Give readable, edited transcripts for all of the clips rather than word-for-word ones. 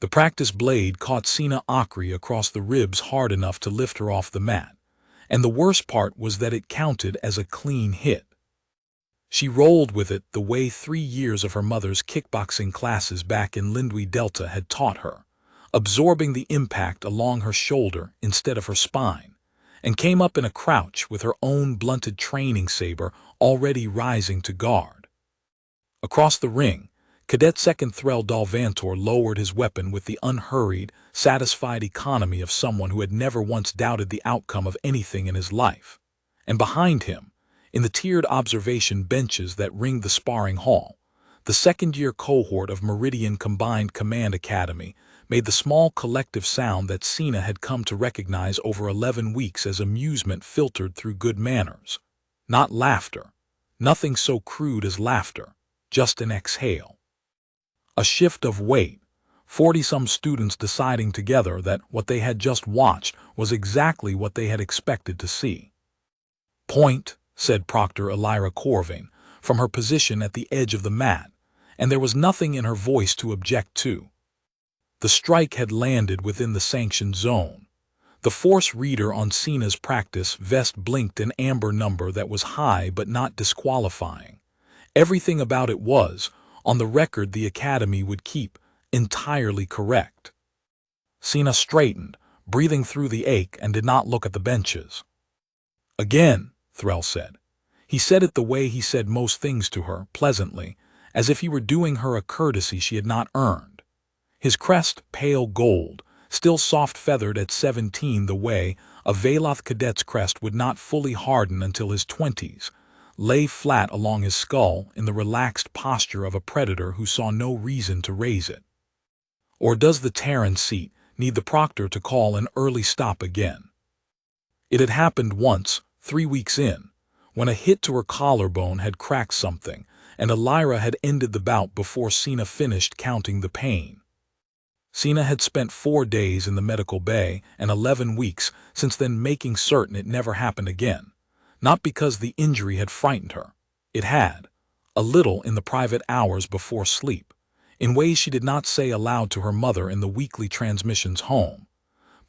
The practice blade caught Sena Okri across the ribs hard enough to lift her off the mat, and the worst part was that it counted as a clean hit. She rolled with it the way 3 years of her mother's kickboxing classes back in Lindui Delta had taught her, absorbing the impact along her shoulder instead of her spine, and came up in a crouch with her own blunted training saber already rising to guard. Across the ring, Cadet Second Threll Dalvantor lowered his weapon with the unhurried, satisfied economy of someone who had never once doubted the outcome of anything in his life. And behind him, in the tiered observation benches that ringed the sparring hall, the second-year cohort of Meridian Combined Command Academy made the small collective sound that Sena had come to recognize over 11 weeks as amusement filtered through good manners. Not laughter. Nothing so crude as laughter. Just an exhale. A shift of weight. 40-some students deciding together that what they had just watched was exactly what they had expected to see. "Point," said Proctor Ilyra Corvane, from her position at the edge of the mat, and there was nothing in her voice to object to. The strike had landed within the sanctioned zone. The force reader on Sena's practice vest blinked an amber number that was high but not disqualifying. Everything about it was, on the record the Academy would keep, entirely correct. Sena straightened, breathing through the ache, and did not look at the benches. "Again," Threll said. He said it the way he said most things to her, pleasantly, as if he were doing her a courtesy she had not earned. His crest, pale gold, still soft-feathered at 17 the way a Veloth cadet's crest would not fully harden until his 20s, lay flat along his skull in the relaxed posture of a predator who saw no reason to raise it. Or does the Terran seat need the proctor to call an early stop again? It had happened once, 3 weeks in, when a hit to her collarbone had cracked something, and Ilyra had ended the bout before Sena finished counting the pain. Sena had spent 4 days in the medical bay and 11 weeks since then making certain it never happened again. Not because the injury had frightened her. It had, a little in the private hours before sleep, in ways she did not say aloud to her mother in the weekly transmissions home,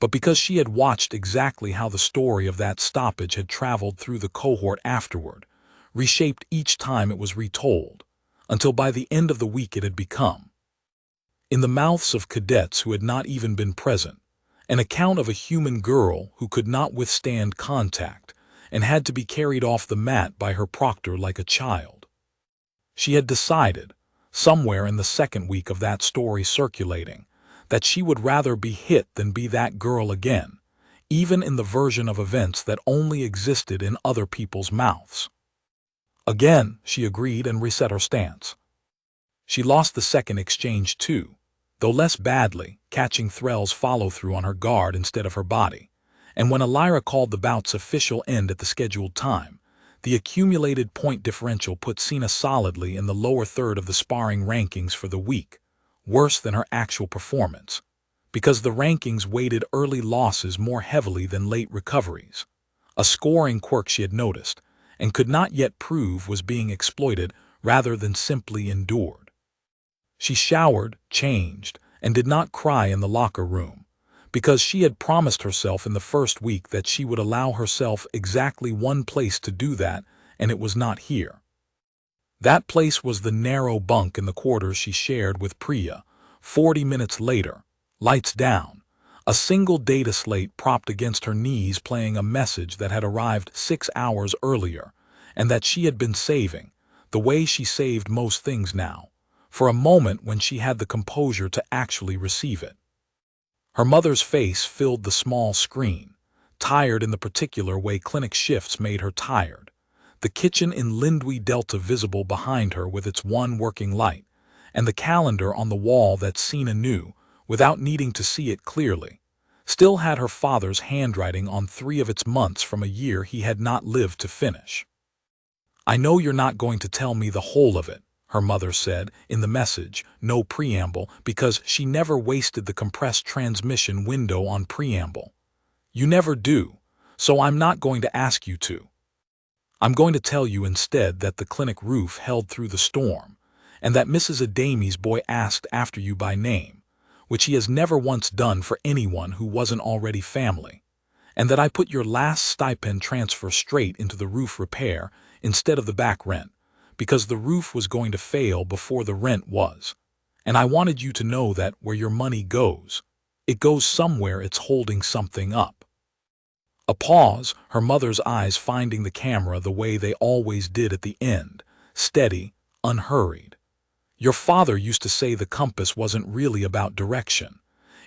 but because she had watched exactly how the story of that stoppage had traveled through the cohort afterward, reshaped each time it was retold, until by the end of the week it had become, in the mouths of cadets who had not even been present, an account of a human girl who could not withstand contact and had to be carried off the mat by her proctor like a child. She had decided, somewhere in the second week of that story circulating, that she would rather be hit than be that girl again, even in the version of events that only existed in other people's mouths. Again, she agreed and reset her stance. She lost the second exchange too, though less badly, catching Threll's follow-through on her guard instead of her body. And when Ilyra called the bout's official end at the scheduled time, the accumulated point differential put Sena solidly in the lower third of the sparring rankings for the week, worse than her actual performance, because the rankings weighted early losses more heavily than late recoveries, a scoring quirk she had noticed, and could not yet prove was being exploited rather than simply endured. She showered, changed, and did not cry in the locker room, because she had promised herself in the first week that she would allow herself exactly one place to do that, and it was not here. That place was the narrow bunk in the quarters she shared with Priya. 40 minutes later, lights down, a single data slate propped against her knees playing a message that had arrived 6 hours earlier, and that she had been saving, the way she saved most things now, for a moment when she had the composure to actually receive it. Her mother's face filled the small screen, tired in the particular way clinic shifts made her tired, the kitchen in Lindui Delta visible behind her with its one working light, and the calendar on the wall that Sena knew, without needing to see it clearly, still had her father's handwriting on 3 of its months from a year he had not lived to finish. "I know you're not going to tell me the whole of it," her mother said in the message, no preamble, because she never wasted the compressed transmission window on preamble. "You never do, so I'm not going to ask you to. I'm going to tell you instead that the clinic roof held through the storm, and that Mrs. Adami's boy asked after you by name, which he has never once done for anyone who wasn't already family, and that I put your last stipend transfer straight into the roof repair instead of the back rent, because the roof was going to fail before the rent was. And I wanted you to know that where your money goes, it goes somewhere it's holding something up. A pause, her mother's eyes finding the camera the way they always did at the end, steady, unhurried. Your father used to say the compass wasn't really about direction.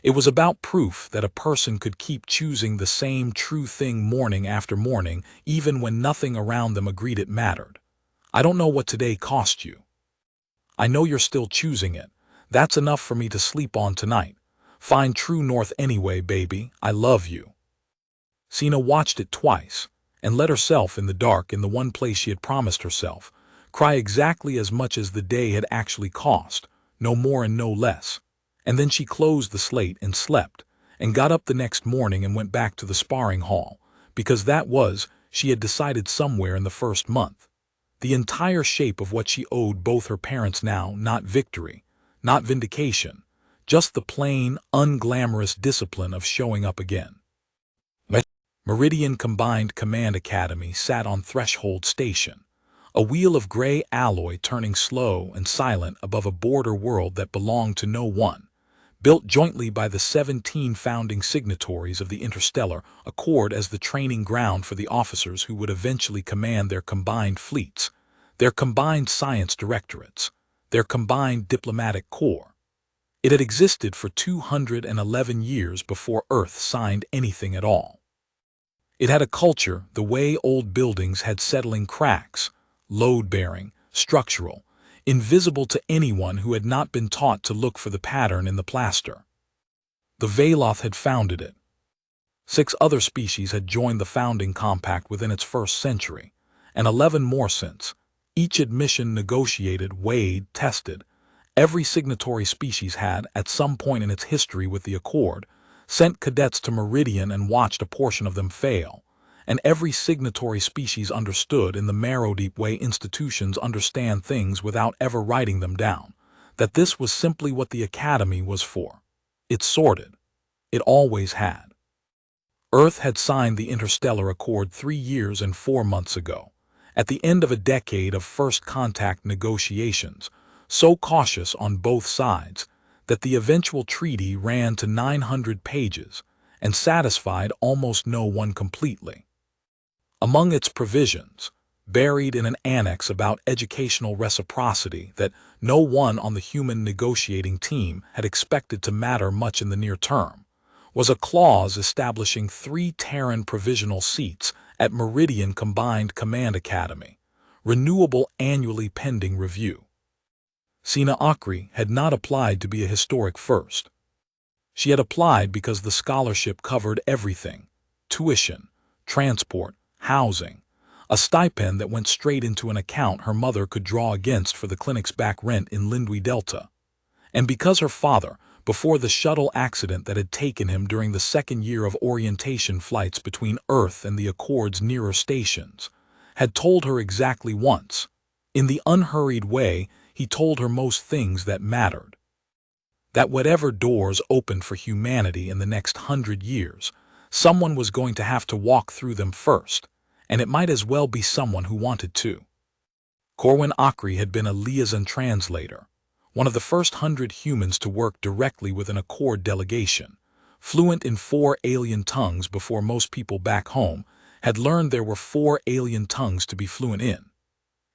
It was about proof that a person could keep choosing the same true thing morning after morning, even when nothing around them agreed it mattered. I don't know what today cost you. I know you're still choosing it. That's enough for me to sleep on tonight. Find true north anyway, baby. I love you. Sena watched it twice, and let herself in the dark in the one place she had promised herself, cry exactly as much as the day had actually cost, no more and no less. And then she closed the slate and slept, and got up the next morning and went back to the sparring hall, because that was, she had decided somewhere in the first month, the entire shape of what she owed both her parents now, not victory, not vindication, just the plain, unglamorous discipline of showing up again. Meridian Combined Command Academy sat on Threshold Station, a wheel of gray alloy turning slow and silent above a border world that belonged to no one, built jointly by the 17 founding signatories of the Interstellar Accord as the training ground for the officers who would eventually command their combined fleets, their combined science directorates, their combined diplomatic corps. It had existed for 211 years before Earth signed anything at all. It had a culture the way old buildings had settling cracks, load-bearing, structural, invisible to anyone who had not been taught to look for the pattern in the plaster. The Veloth had founded it. 6 other species had joined the founding compact within its first century, and 11 more since, each admission negotiated, weighed, tested. Every signatory species had, at some point in its history with the Accord, sent cadets to Meridian and watched a portion of them fail, and every signatory species understood in the marrow-deep way institutions understand things without ever writing them down, that this was simply what the Academy was for. It sorted. It always had. Earth had signed the Interstellar Accord 3 years and 4 months ago, at the end of a decade of first contact negotiations, so cautious on both sides that the eventual treaty ran to 900 pages and satisfied almost no one completely. Among its provisions, buried in an annex about educational reciprocity that no one on the human negotiating team had expected to matter much in the near term, was a clause establishing 3 Terran Provisional Seats at Meridian Combined Command Academy, renewable annually pending review. Sena Okri had not applied to be a historic first. She had applied because the scholarship covered everything: tuition, transport, housing, a stipend that went straight into an account her mother could draw against for the clinic's back rent in Lindwi Delta, and because her father, before the shuttle accident that had taken him during the 2nd year of orientation flights between Earth and the Accord's nearer stations, had told her exactly once, in the unhurried way he told her most things that mattered, that whatever doors opened for humanity in the next 100 years, someone was going to have to walk through them first, and it might as well be someone who wanted to. Corwin Okri had been a liaison translator, one of the first 100 humans to work directly with an Accord delegation, fluent in 4 alien tongues before most people back home had learned there were 4 alien tongues to be fluent in.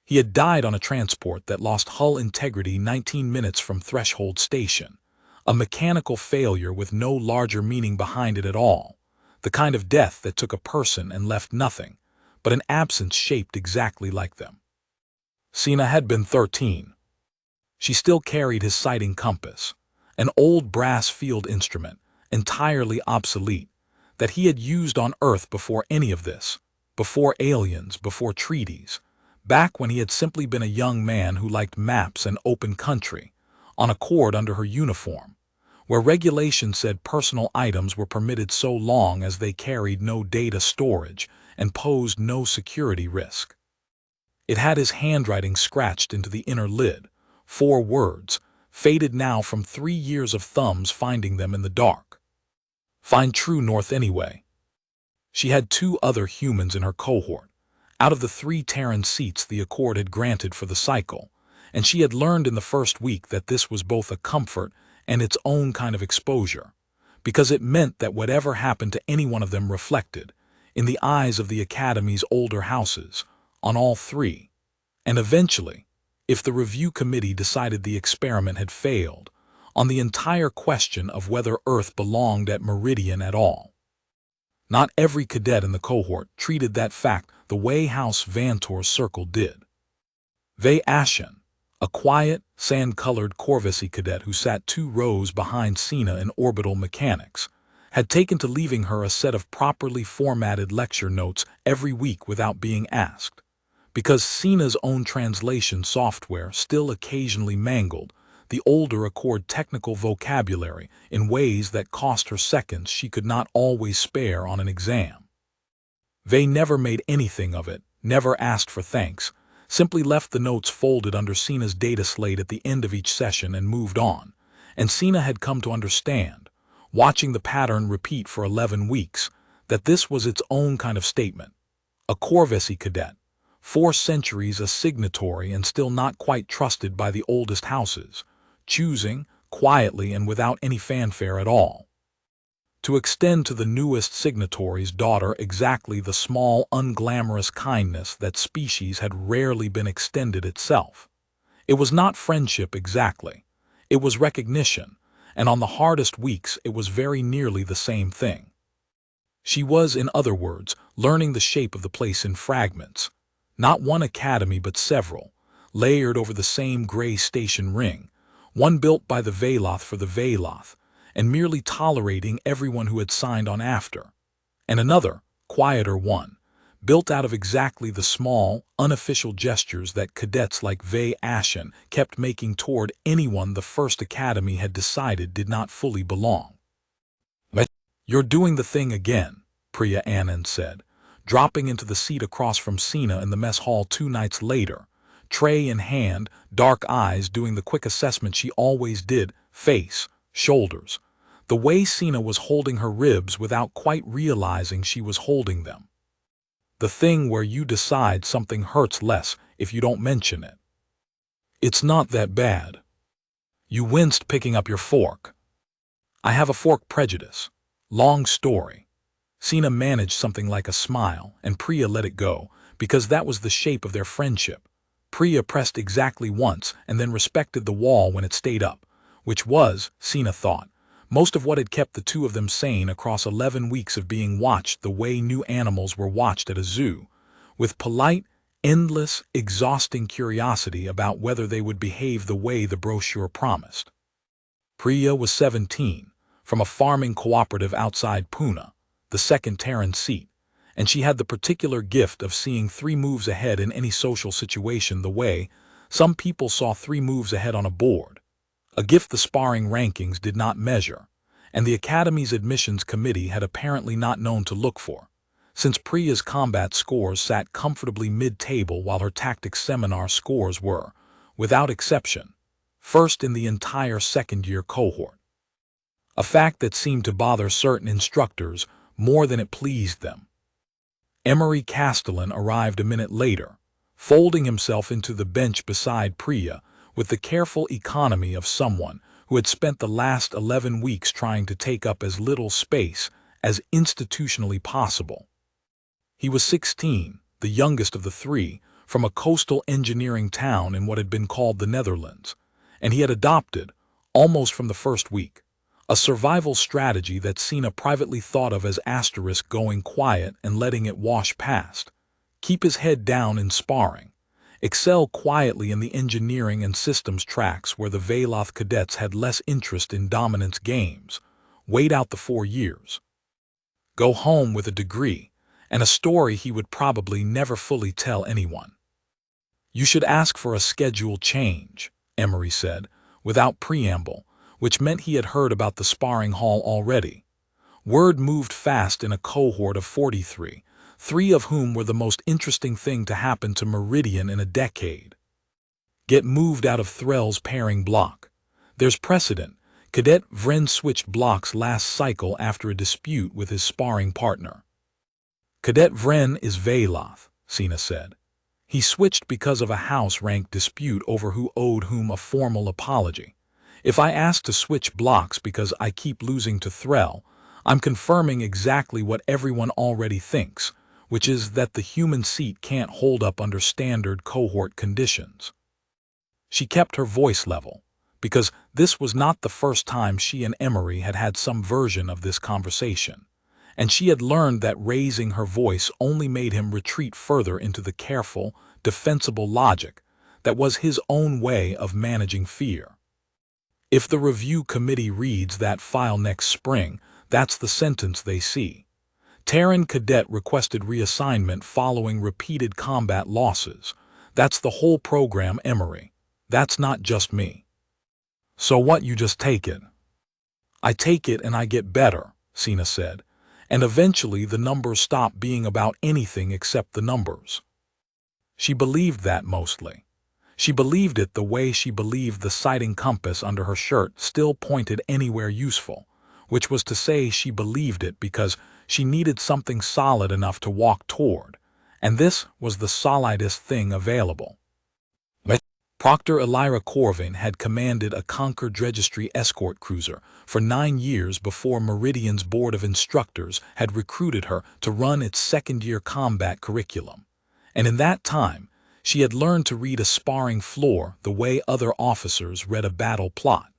He had died on a transport that lost hull integrity 19 minutes from Threshold Station, a mechanical failure with no larger meaning behind it at all, the kind of death that took a person and left nothing, but an absence shaped exactly like them. Sena had been 13. She still carried his sighting compass, an old brass field instrument, entirely obsolete, that he had used on Earth before any of this, before aliens, before treaties, back when he had simply been a young man who liked maps and open country, on Accord under her uniform, where regulation said personal items were permitted so long as they carried no data storage and posed no security risk. It had his handwriting scratched into the inner lid, 4 words, faded now from 3 years of thumbs finding them in the dark. Find true north anyway. She had 2 other humans in her cohort, out of the 3 Terran seats the Accord had granted for the cycle, and she had learned in the first week that this was both a comfort and its own kind of exposure, because it meant that whatever happened to any one of them reflected, in the eyes of the Academy's older houses, on all 3, and eventually, if the review committee decided the experiment had failed, on the entire question of whether Earth belonged at Meridian at all. Not every cadet in the cohort treated that fact the way House Vantor's circle did. Ve Ashen, a quiet, sand-colored Corvusy cadet who sat 2 rows behind Sena in orbital mechanics, had taken to leaving her a set of properly formatted lecture notes every week without being asked, because Sena's own translation software still occasionally mangled the older Accord technical vocabulary in ways that cost her seconds she could not always spare on an exam. Ve never made anything of it, never asked for thanks, simply left the notes folded under Sena's data slate at the end of each session and moved on, and Sena had come to understand, watching the pattern repeat for 11 weeks, that this was its own kind of statement. A Corvusy cadet, 4 centuries a signatory and still not quite trusted by the oldest houses, choosing, quietly and without any fanfare at all, to extend to the newest signatory's daughter exactly the small, unglamorous kindness that species had rarely been extended itself. It was not friendship exactly. It was recognition, and on the hardest weeks it was very nearly the same thing. She was, in other words, learning the shape of the place in fragments, not one academy but several, layered over the same gray station ring, one built by the Veloth for the Veloth, and merely tolerating everyone who had signed on after, and another, quieter one, built out of exactly the small, unofficial gestures that cadets like Ve Ashen kept making toward anyone the First Academy had decided did not fully belong. "You're doing the thing again," Priya Anand said, dropping into the seat across from Sena in the mess hall 2 nights later, tray in hand, dark eyes doing the quick assessment she always did, face, shoulders, the way Sena was holding her ribs without quite realizing she was holding them. The thing where you decide something hurts less if you don't mention it. It's not that bad. You winced picking up your fork. I have a fork prejudice. Long story. Sena managed something like a smile, and Priya let it go, because that was the shape of their friendship. Priya pressed exactly once and then respected the wall when it stayed up, which was, Sena thought, most of what had kept the 2 of them sane across 11 weeks of being watched the way new animals were watched at a zoo, with polite, endless, exhausting curiosity about whether they would behave the way the brochure promised. Priya was 17, from a farming cooperative outside Pune, the 2nd Terran seat, and she had the particular gift of seeing 3 moves ahead in any social situation the way some people saw 3 moves ahead on a board, a gift the sparring rankings did not measure, and the Academy's admissions committee had apparently not known to look for, since Priya's combat scores sat comfortably mid-table while her tactics seminar scores were, without exception, first in the entire second-year cohort. A fact that seemed to bother certain instructors more than it pleased them. Emery Castellan arrived a minute later, folding himself into the bench beside Priya with the careful economy of someone who had spent the last 11 weeks trying to take up as little space as institutionally possible. He was 16, the youngest of the 3, from a coastal engineering town in what had been called the Netherlands, and he had adopted, almost from the first week, a survival strategy that Sena privately thought of as asterisk going quiet and letting it wash past, keep his head down in sparring, excel quietly in the engineering and systems tracks where the Veloth cadets had less interest in dominance games, wait out the 4 years, go home with a degree, and a story he would probably never fully tell anyone. "You should ask for a schedule change," Emery said, without preamble, which meant he had heard about the sparring hall already. Word moved fast in a cohort of 43, 3 of whom were the most interesting thing to happen to Meridian in a decade. Get moved out of Threll's pairing block. There's precedent. Cadet Vren switched blocks last cycle after a dispute with his sparring partner. Cadet Vren is Veloth, Sena said. He switched because of a house-rank dispute over who owed whom a formal apology. If I ask to switch blocks because I keep losing to Threll, I'm confirming exactly what everyone already thinks, which is that the human seat can't hold up under standard cohort conditions. She kept her voice level, because this was not the first time she and Emery had had some version of this conversation, and she had learned that raising her voice only made him retreat further into the careful, defensible logic that was his own way of managing fear. If the review committee reads that file next spring, that's the sentence they see. Terran Cadet requested reassignment following repeated combat losses. That's the whole program, Emery. That's not just me. So what, you just take it? I take it and I get better, Sena said, and eventually the numbers stop being about anything except the numbers. She believed that mostly. She believed it the way she believed the sighting compass under her shirt still pointed anywhere useful, which was to say she believed it because she needed something solid enough to walk toward, and this was the solidest thing available. Proctor Ilyra Corvane had commanded a Concord Registry escort cruiser for 9 years before Meridian's Board of Instructors had recruited her to run its second-year combat curriculum, and in that time, she had learned to read a sparring floor the way other officers read a battle plot.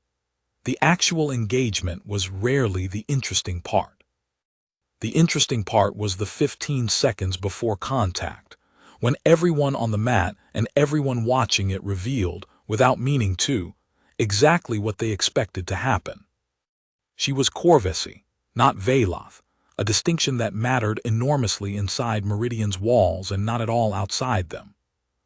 The actual engagement was rarely the interesting part. The interesting part was the 15 seconds before contact, when everyone on the mat and everyone watching it revealed, without meaning to, exactly what they expected to happen. She was Corvesi, not Veloth, a distinction that mattered enormously inside Meridian's walls and not at all outside them.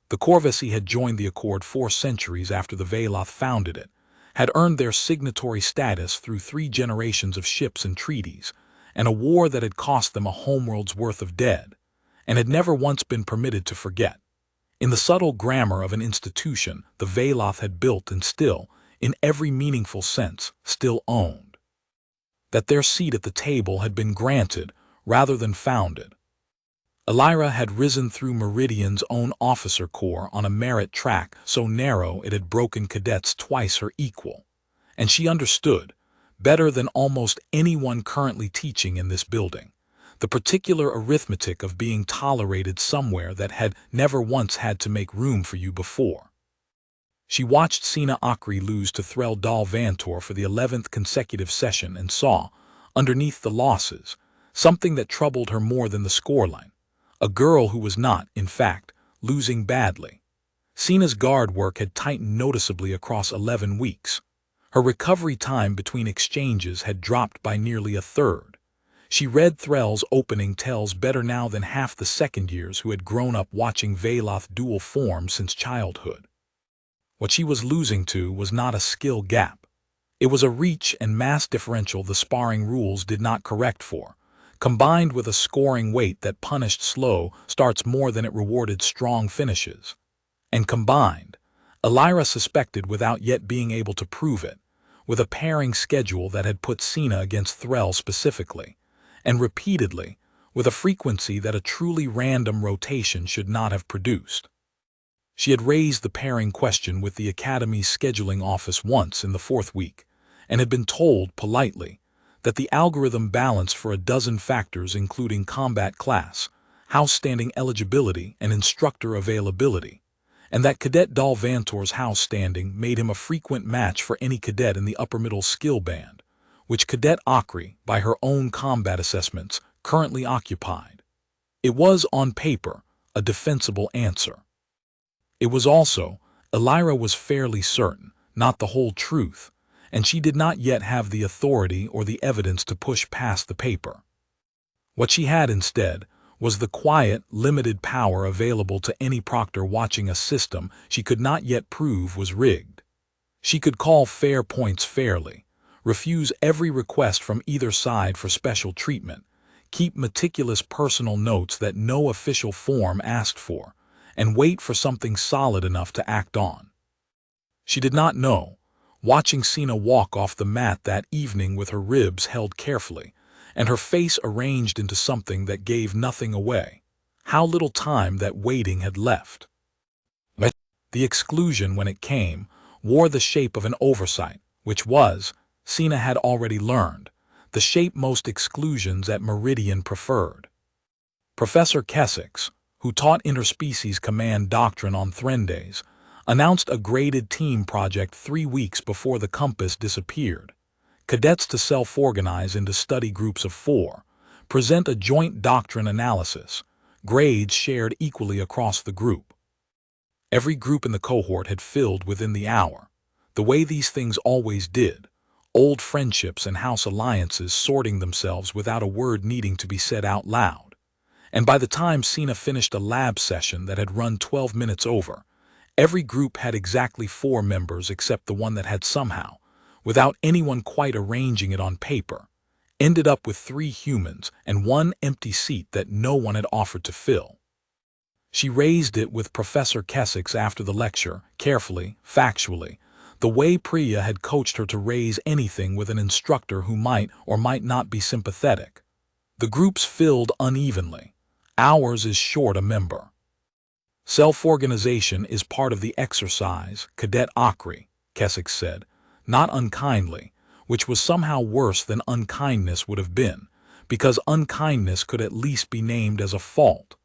The Corvesi had joined the Accord 4 centuries after the Veloth founded it, had earned their signatory status through 3 generations of ships and treaties, and a war that had cost them a homeworld's worth of dead, and had never once been permitted to forget. In the subtle grammar of an institution the Veloth had built and still, in every meaningful sense, still owned. That their seat at the table had been granted rather than founded. Ilyra had risen through Meridian's own officer corps on a merit track so narrow it had broken cadets twice her equal, and she understood, better than almost anyone currently teaching in this building, the particular arithmetic of being tolerated somewhere that had never once had to make room for you before. She watched Sena Okri lose to Threll Dal Vantor for the 11th consecutive session and saw, underneath the losses, something that troubled her more than the scoreline. A girl who was not, in fact, losing badly. Sena's guard work had tightened noticeably across 11 weeks. Her recovery time between exchanges had dropped by nearly a third. She read Threll's opening tells better now than half the second years who had grown up watching Veloth dual form since childhood. What she was losing to was not a skill gap. It was a reach and mass differential the sparring rules did not correct for, combined with a scoring weight that punished slow starts more than it rewarded strong finishes. And combined, Ilyra suspected without yet being able to prove it, with a pairing schedule that had put Sena against Threll specifically, and repeatedly, with a frequency that a truly random rotation should not have produced. She had raised the pairing question with the Academy's scheduling office once in the 4th week, and had been told, politely, that the algorithm balanced for a dozen factors including combat class, house standing eligibility, and instructor availability, and that Cadet Dal Vantor's house standing made him a frequent match for any cadet in the upper middle skill band, which Cadet Okri, by her own combat assessments, currently occupied. It was, on paper, a defensible answer. It was also, Ilyra was fairly certain, not the whole truth, and she did not yet have the authority or the evidence to push past the paper. What she had instead was the quiet, limited power available to any proctor watching a system she could not yet prove was rigged. She could call fair points fairly, refuse every request from either side for special treatment, keep meticulous personal notes that no official form asked for, and wait for something solid enough to act on. She did not know, watching Sena walk off the mat that evening with her ribs held carefully, and her face arranged into something that gave nothing away. How little time that waiting had left. The exclusion, when it came, wore the shape of an oversight, which was, Sena had already learned, the shape most exclusions at Meridian preferred. Professor Kessex, who taught interspecies command doctrine on Threndays, announced a graded team project 3 weeks before the compass disappeared. Cadets to self-organize into study groups of 4, present a joint doctrine analysis, grades shared equally across the group. Every group in the cohort had filled within the hour, the way these things always did, old friendships and house alliances sorting themselves without a word needing to be said out loud. And by the time Sena finished a lab session that had run 12 minutes over, every group had exactly 4 members except the one that had somehow, without anyone quite arranging it on paper, ended up with 3 humans and 1 empty seat that no one had offered to fill. She raised it with Professor Kessex after the lecture, carefully, factually, the way Priya had coached her to raise anything with an instructor who might or might not be sympathetic. The groups filled unevenly. Ours is short a member. Self-organization is part of the exercise, Cadet Okri, Kessex said, not unkindly, which was somehow worse than unkindness would have been, because unkindness could at least be named as a fault.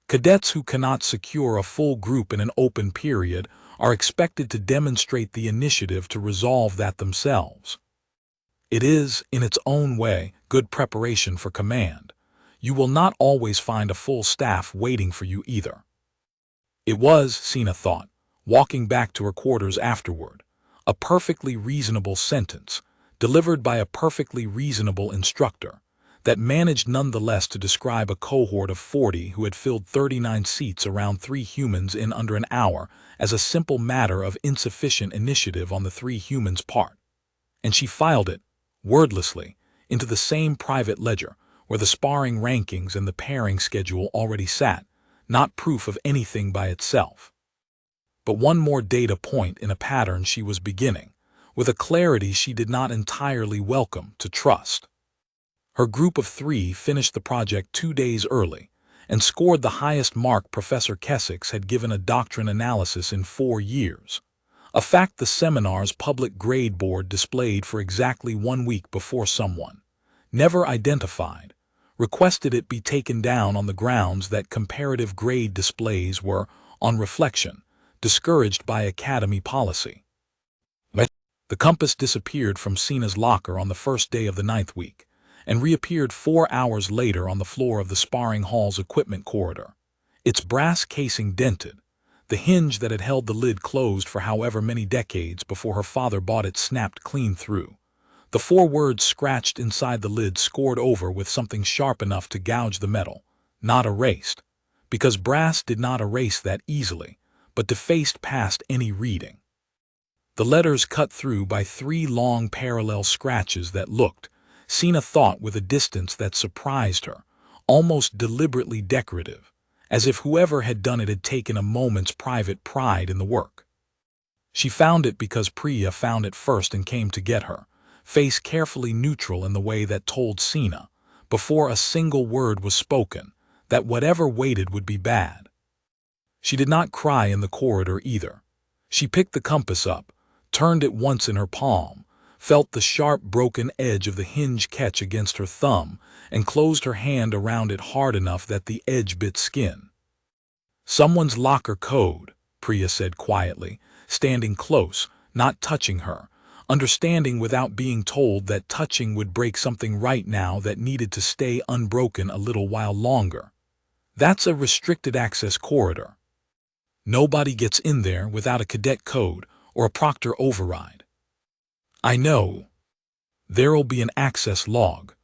Cadets who cannot secure a full group in an open period are expected to demonstrate the initiative to resolve that themselves. It is, in its own way, good preparation for command. You will not always find a full staff waiting for you either. It was, Sena thought, walking back to her quarters afterward, a perfectly reasonable sentence, delivered by a perfectly reasonable instructor, that managed nonetheless to describe a cohort of 40 who had filled 39 seats around 3 humans in under an hour as a simple matter of insufficient initiative on the 3 humans' part. And she filed it, wordlessly, into the same private ledger where the sparring rankings and the pairing schedule already sat, not proof of anything by itself. But one more data point in a pattern she was beginning, with a clarity she did not entirely welcome, to trust. Her group of 3 finished the project 2 days early and scored the highest mark Professor Kessex had given a doctrine analysis in 4 years, a fact the seminar's public grade board displayed for exactly 1 week before someone, never identified, requested it be taken down on the grounds that comparative grade displays were, on reflection, discouraged by Academy policy. The compass disappeared from Sena's locker on the first day of the 9th week, and reappeared 4 hours later on the floor of the sparring hall's equipment corridor, its brass casing dented, the hinge that had held the lid closed for however many decades before her father bought it snapped clean through, the 4 words scratched inside the lid scored over with something sharp enough to gouge the metal, not erased, because brass did not erase that easily, but defaced past any reading. The letters cut through by 3 long parallel scratches that looked, Sena thought with a distance that surprised her, almost deliberately decorative, as if whoever had done it had taken a moment's private pride in the work. She found it because Priya found it first and came to get her, face carefully neutral in the way that told Sena, before a single word was spoken, that whatever waited would be bad. She did not cry in the corridor either. She picked the compass up, turned it once in her palm, felt the sharp broken edge of the hinge catch against her thumb, and closed her hand around it hard enough that the edge bit skin. "Someone's locker code," Priya said quietly, standing close, not touching her, understanding without being told that touching would break something right now that needed to stay unbroken a little while longer. "That's a restricted access corridor. Nobody gets in there without a cadet code or a proctor override." "I know. There'll be an access log."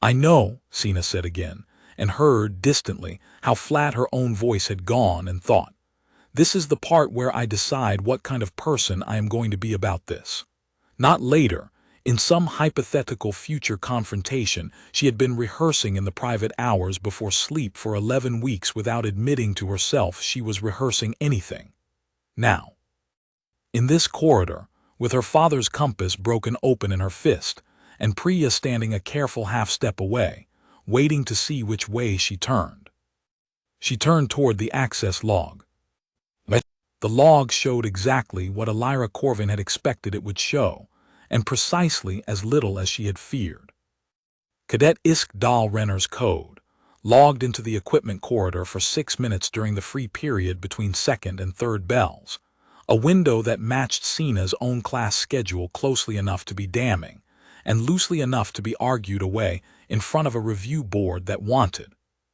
"I know," Sena said again, and heard, distantly, how flat her own voice had gone, and thought, "This is the part where I decide what kind of person I am going to be about this." Not later, in some hypothetical future confrontation she had been rehearsing in the private hours before sleep for 11 weeks without admitting to herself she was rehearsing anything. Now, in this corridor, with her father's compass broken open in her fist, and Priya standing a careful half-step away, waiting to see which way she turned. She turned toward the access log. The log showed exactly what Ilyra Corvane had expected it would show, and precisely as little as she had feared. Cadet Isk Dal Renner's code, logged into the equipment corridor for 6 minutes during the free period between second and third bells, a window that matched Sena's own class schedule closely enough to be damning, and loosely enough to be argued away in front of a review board that wanted,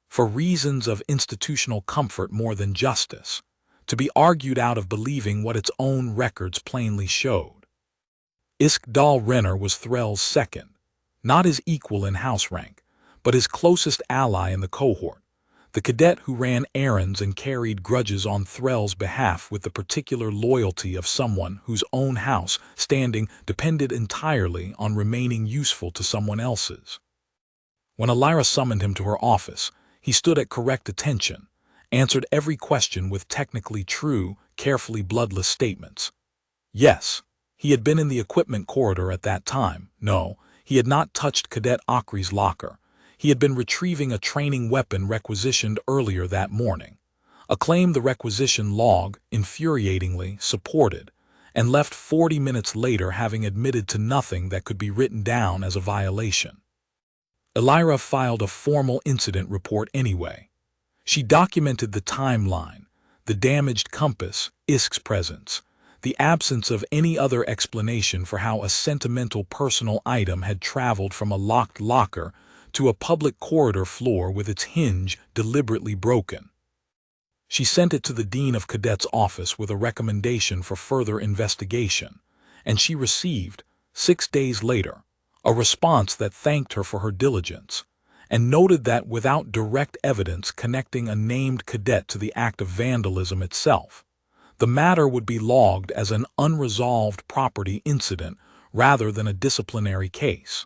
for reasons of institutional comfort more than justice, to be argued out of believing what its own records plainly showed. Isk Dal Renner was Threll's second, not his equal in house rank, but his closest ally in the cohort, the cadet who ran errands and carried grudges on Threll's behalf with the particular loyalty of someone whose own house standing depended entirely on remaining useful to someone else's. When Ilyra summoned him to her office, he stood at correct attention, answered every question with technically true, carefully bloodless statements. Yes, he had been in the equipment corridor at that time. No, he had not touched Cadet Okri's locker. He had been retrieving a training weapon requisitioned earlier that morning, a claim the requisition log, infuriatingly, supported, and left 40 minutes later having admitted to nothing that could be written down as a violation. Ilyra filed a formal incident report anyway. She documented the timeline, the damaged compass, Isk's presence, the absence of any other explanation for how a sentimental personal item had traveled from a locked locker to a public corridor floor with its hinge deliberately broken. She sent it to the Dean of Cadets' office with a recommendation for further investigation, and she received, 6 days later, a response that thanked her for her diligence, and noted that without direct evidence connecting a named cadet to the act of vandalism itself, the matter would be logged as an unresolved property incident rather than a disciplinary case.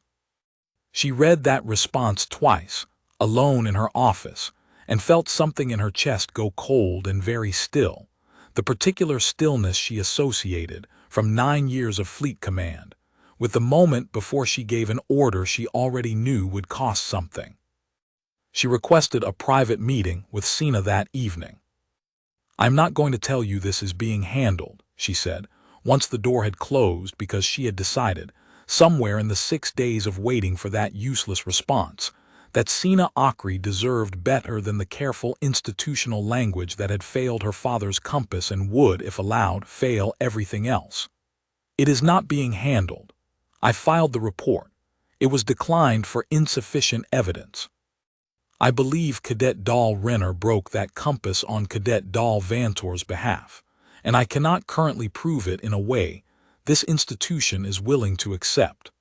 She read that response twice, alone in her office, and felt something in her chest go cold and very still, the particular stillness she associated, from 9 years of fleet command, with the moment before she gave an order she already knew would cost something. She requested a private meeting with Sena that evening. "I'm not going to tell you this is being handled," she said, once the door had closed, because she had decided, somewhere in the 6 days of waiting for that useless response, that Sena Okri deserved better than the careful institutional language that had failed her father's compass and would, if allowed, fail everything else. "It is not being handled. I filed the report. It was declined for insufficient evidence. I believe Cadet Dal Renner broke that compass on Cadet Dal Vantor's behalf, and I cannot currently prove it in a way this institution is willing to accept."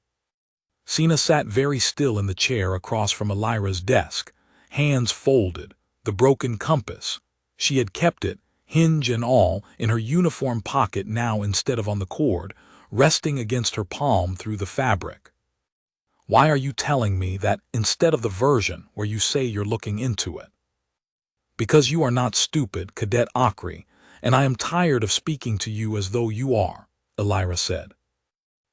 Sena sat very still in the chair across from Ilyra's desk, hands folded, the broken compass. She had kept it, hinge and all, in her uniform pocket now instead of on the cord, resting against her palm through the fabric. "Why are you telling me that instead of the version where you say you're looking into it?" "Because you are not stupid, Cadet Okri, and I am tired of speaking to you as though you are," Ilyra said.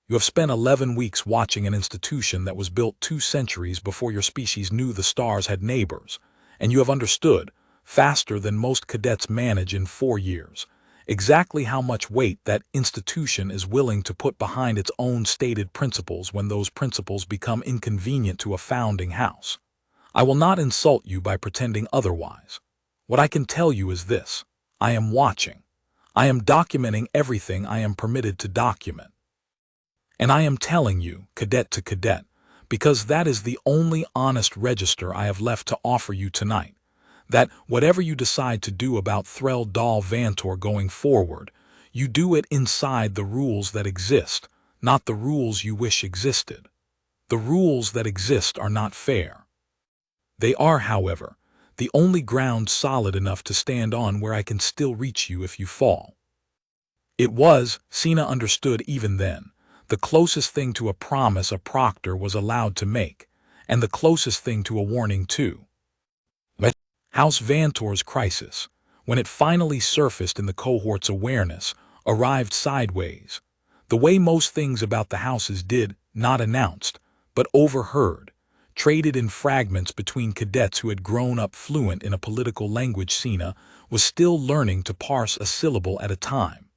"You have spent 11 weeks watching an institution that was built 2 centuries before your species knew the stars had neighbors, and you have understood, faster than most cadets manage in 4 years, exactly how much weight that institution is willing to put behind its own stated principles when those principles become inconvenient to a founding house. I will not insult you by pretending otherwise. What I can tell you is this: I am watching. I am documenting everything I am permitted to document. And I am telling you, cadet to cadet, because that is the only honest register I have left to offer you tonight, that whatever you decide to do about Threll Dal Vantor going forward, you do it inside the rules that exist, not the rules you wish existed. The rules that exist are not fair. They are, however, the only ground solid enough to stand on where I can still reach you if you fall." It was, Sena understood even then, the closest thing to a promise a proctor was allowed to make, and the closest thing to a warning too. House Vantor's crisis, when it finally surfaced in the cohort's awareness, arrived sideways. The way most things about the houses did, not announced, but overheard, traded in fragments between cadets who had grown up fluent in a political language Sena was still learning to parse a syllable at a time.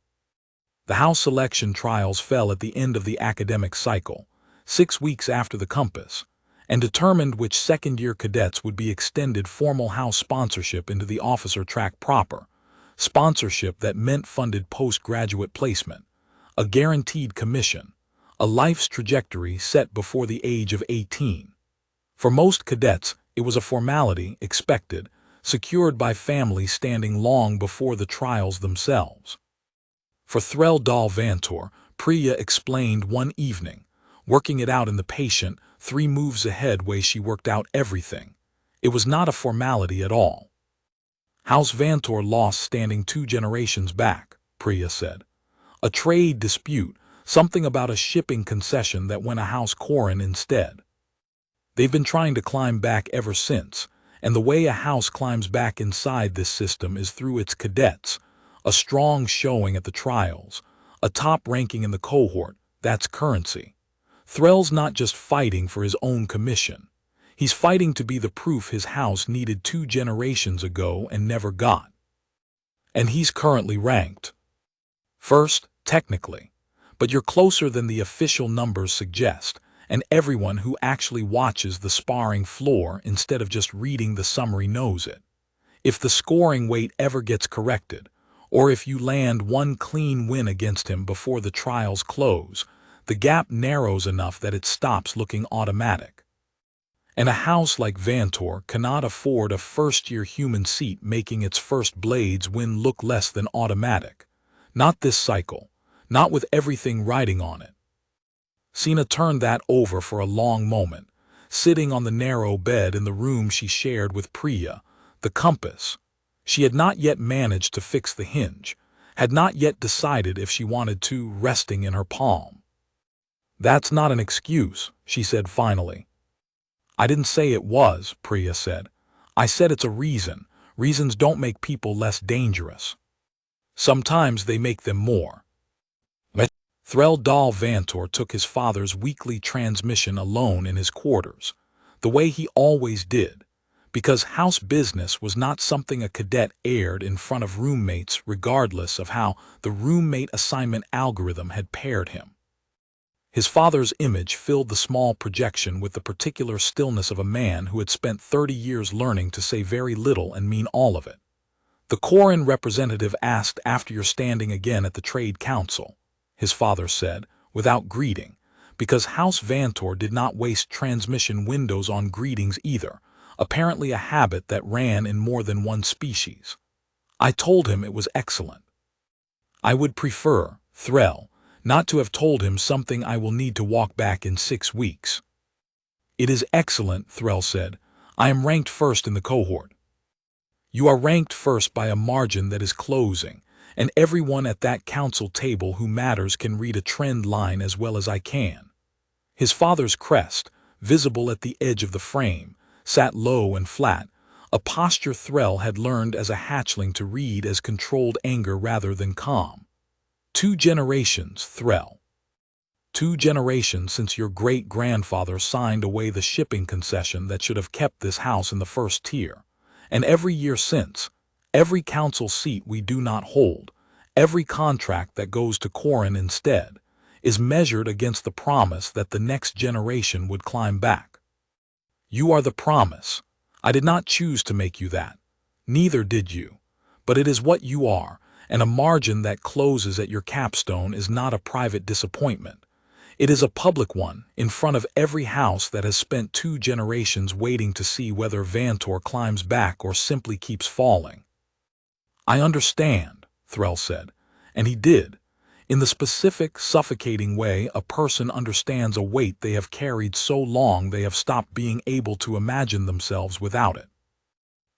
The house selection trials fell at the end of the academic cycle, 6 weeks after the compass, and determined which second-year cadets would be extended formal house sponsorship into the officer track proper, sponsorship that meant funded postgraduate placement, a guaranteed commission, a life's trajectory set before the age of 18. For most cadets, it was a formality expected, secured by families standing long before the trials themselves. For Threl Dal Vantor, Priya explained one evening, working it out in the patient, 3 moves ahead way she worked out everything. It was not a formality at all. House Vantor lost standing 2 generations back, Priya said. A trade dispute, something about a shipping concession that went a House Corran instead. They've been trying to climb back ever since, and the way a house climbs back inside this system is through its cadets, a strong showing at the trials, a top ranking in the cohort, that's currency. Threl's not just fighting for his own commission. He's fighting to be the proof his house needed 2 generations ago and never got. And he's currently ranked first, technically, but you're closer than the official numbers suggest, and everyone who actually watches the sparring floor instead of just reading the summary knows it. If the scoring weight ever gets corrected, or if you land 1 clean win against him before the trials close, the gap narrows enough that it stops looking automatic. And a house like Vantor cannot afford a first-year human seat making its first blades win look less than automatic. Not this cycle, not with everything riding on it. Sena turned that over for a long moment, sitting on the narrow bed in the room she shared with Priya, the compass. She had not yet managed to fix the hinge, had not yet decided if she wanted to, resting in her palm. "That's not an excuse," she said finally. "I didn't say it was," Priya said. "I said it's a reason. Reasons don't make people less dangerous. Sometimes they make them more." Threl Dal Vantor took his father's weekly transmission alone in his quarters, the way he always did, because house business was not something a cadet aired in front of roommates regardless of how the roommate assignment algorithm had paired him. His father's image filled the small projection with the particular stillness of a man who had spent 30 years learning to say very little and mean all of it. "The Corran representative asked after your standing again at the Trade Council," his father said, without greeting, because House Vantor did not waste transmission windows on greetings either, apparently a habit that ran in more than one species. "I told him it was excellent. I would prefer, Threl, not to have told him something I will need to walk back in 6 weeks." "It is excellent," Threl said. "I am ranked first in the cohort." "You are ranked first by a margin that is closing, and everyone at that council table who matters can read a trend line as well as I can." His father's crest, visible at the edge of the frame, sat low and flat, a posture Threl had learned as a hatchling to read as controlled anger rather than calm. 2 generations, Threl. 2 generations since your great-grandfather signed away the shipping concession that should have kept this house in the first tier. And every year since, every council seat we do not hold, every contract that goes to Corran instead, is measured against the promise that the next generation would climb back. You are the promise. I did not choose to make you that. Neither did you. But it is what you are, and a margin that closes at your capstone is not a private disappointment. It is a public one, in front of every house that has spent 2 generations waiting to see whether Vantor climbs back or simply keeps falling. "I understand," Threl said, and he did, in the specific, suffocating way a person understands a weight they have carried so long they have stopped being able to imagine themselves without it.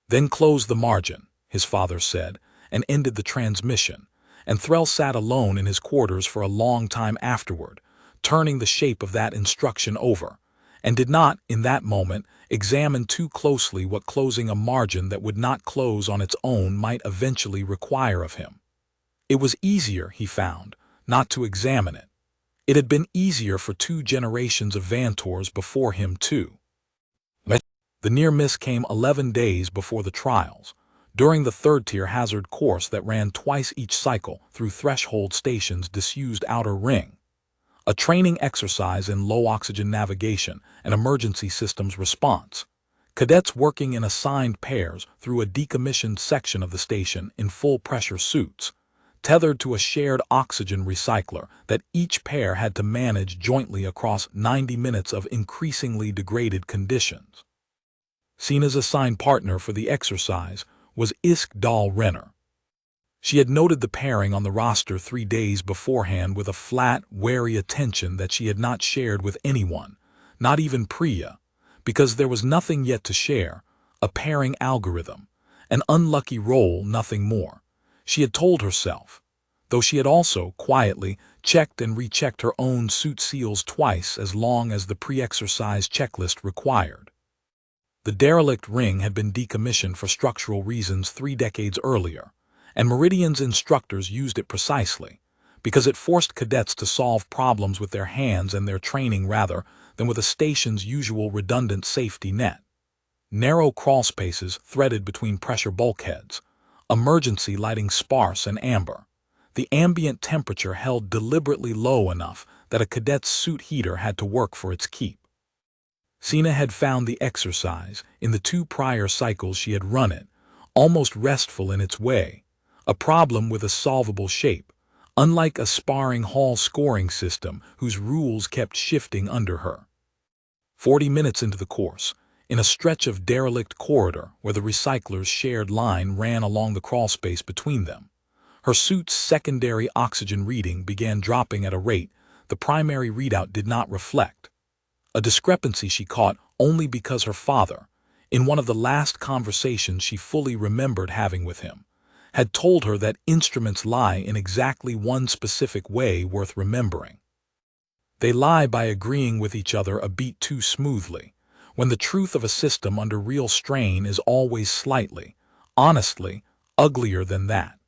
"Then close the margin," his father said, and ended the transmission, and Threl sat alone in his quarters for a long time afterward, turning the shape of that instruction over, and did not, in that moment, examine too closely what closing a margin that would not close on its own might eventually require of him. It was easier, he found, not to examine it. It had been easier for 2 generations of Vantors before him, too. The near miss came 11 days before the trials, during the third-tier hazard course that ran twice each cycle through Threshold Station's disused outer ring. A training exercise in low-oxygen navigation and emergency systems response. Cadets working in assigned pairs through a decommissioned section of the station in full-pressure suits, tethered to a shared oxygen recycler that each pair had to manage jointly across 90 minutes of increasingly degraded conditions. Sena's assigned partner for the exercise was Isk Renner. She had noted the pairing on the roster 3 days beforehand with a flat, wary attention that she had not shared with anyone, not even Priya, because there was nothing yet to share, a pairing algorithm, an unlucky roll, nothing more. She had told herself, though she had also, quietly, checked and rechecked her own suit seals twice as long as the pre-exercise checklist required. The derelict ring had been decommissioned for structural reasons 3 decades earlier, and Meridian's instructors used it precisely, because it forced cadets to solve problems with their hands and their training rather than with a station's usual redundant safety net. Narrow crawl spaces threaded between pressure bulkheads, emergency lighting sparse and amber. The ambient temperature held deliberately low enough that a cadet's suit heater had to work for its keep. Sena had found the exercise, in the 2 prior cycles she had run it, almost restful in its way, a problem with a solvable shape, unlike a sparring hall scoring system whose rules kept shifting under her. 40 minutes into the course, in a stretch of derelict corridor where the recycler's shared line ran along the crawlspace between them, her suit's secondary oxygen reading began dropping at a rate the primary readout did not reflect. A discrepancy she caught only because her father, in one of the last conversations she fully remembered having with him, had told her that instruments lie in exactly one specific way worth remembering. They lie by agreeing with each other a beat too smoothly, when the truth of a system under real strain is always slightly, honestly, uglier than that.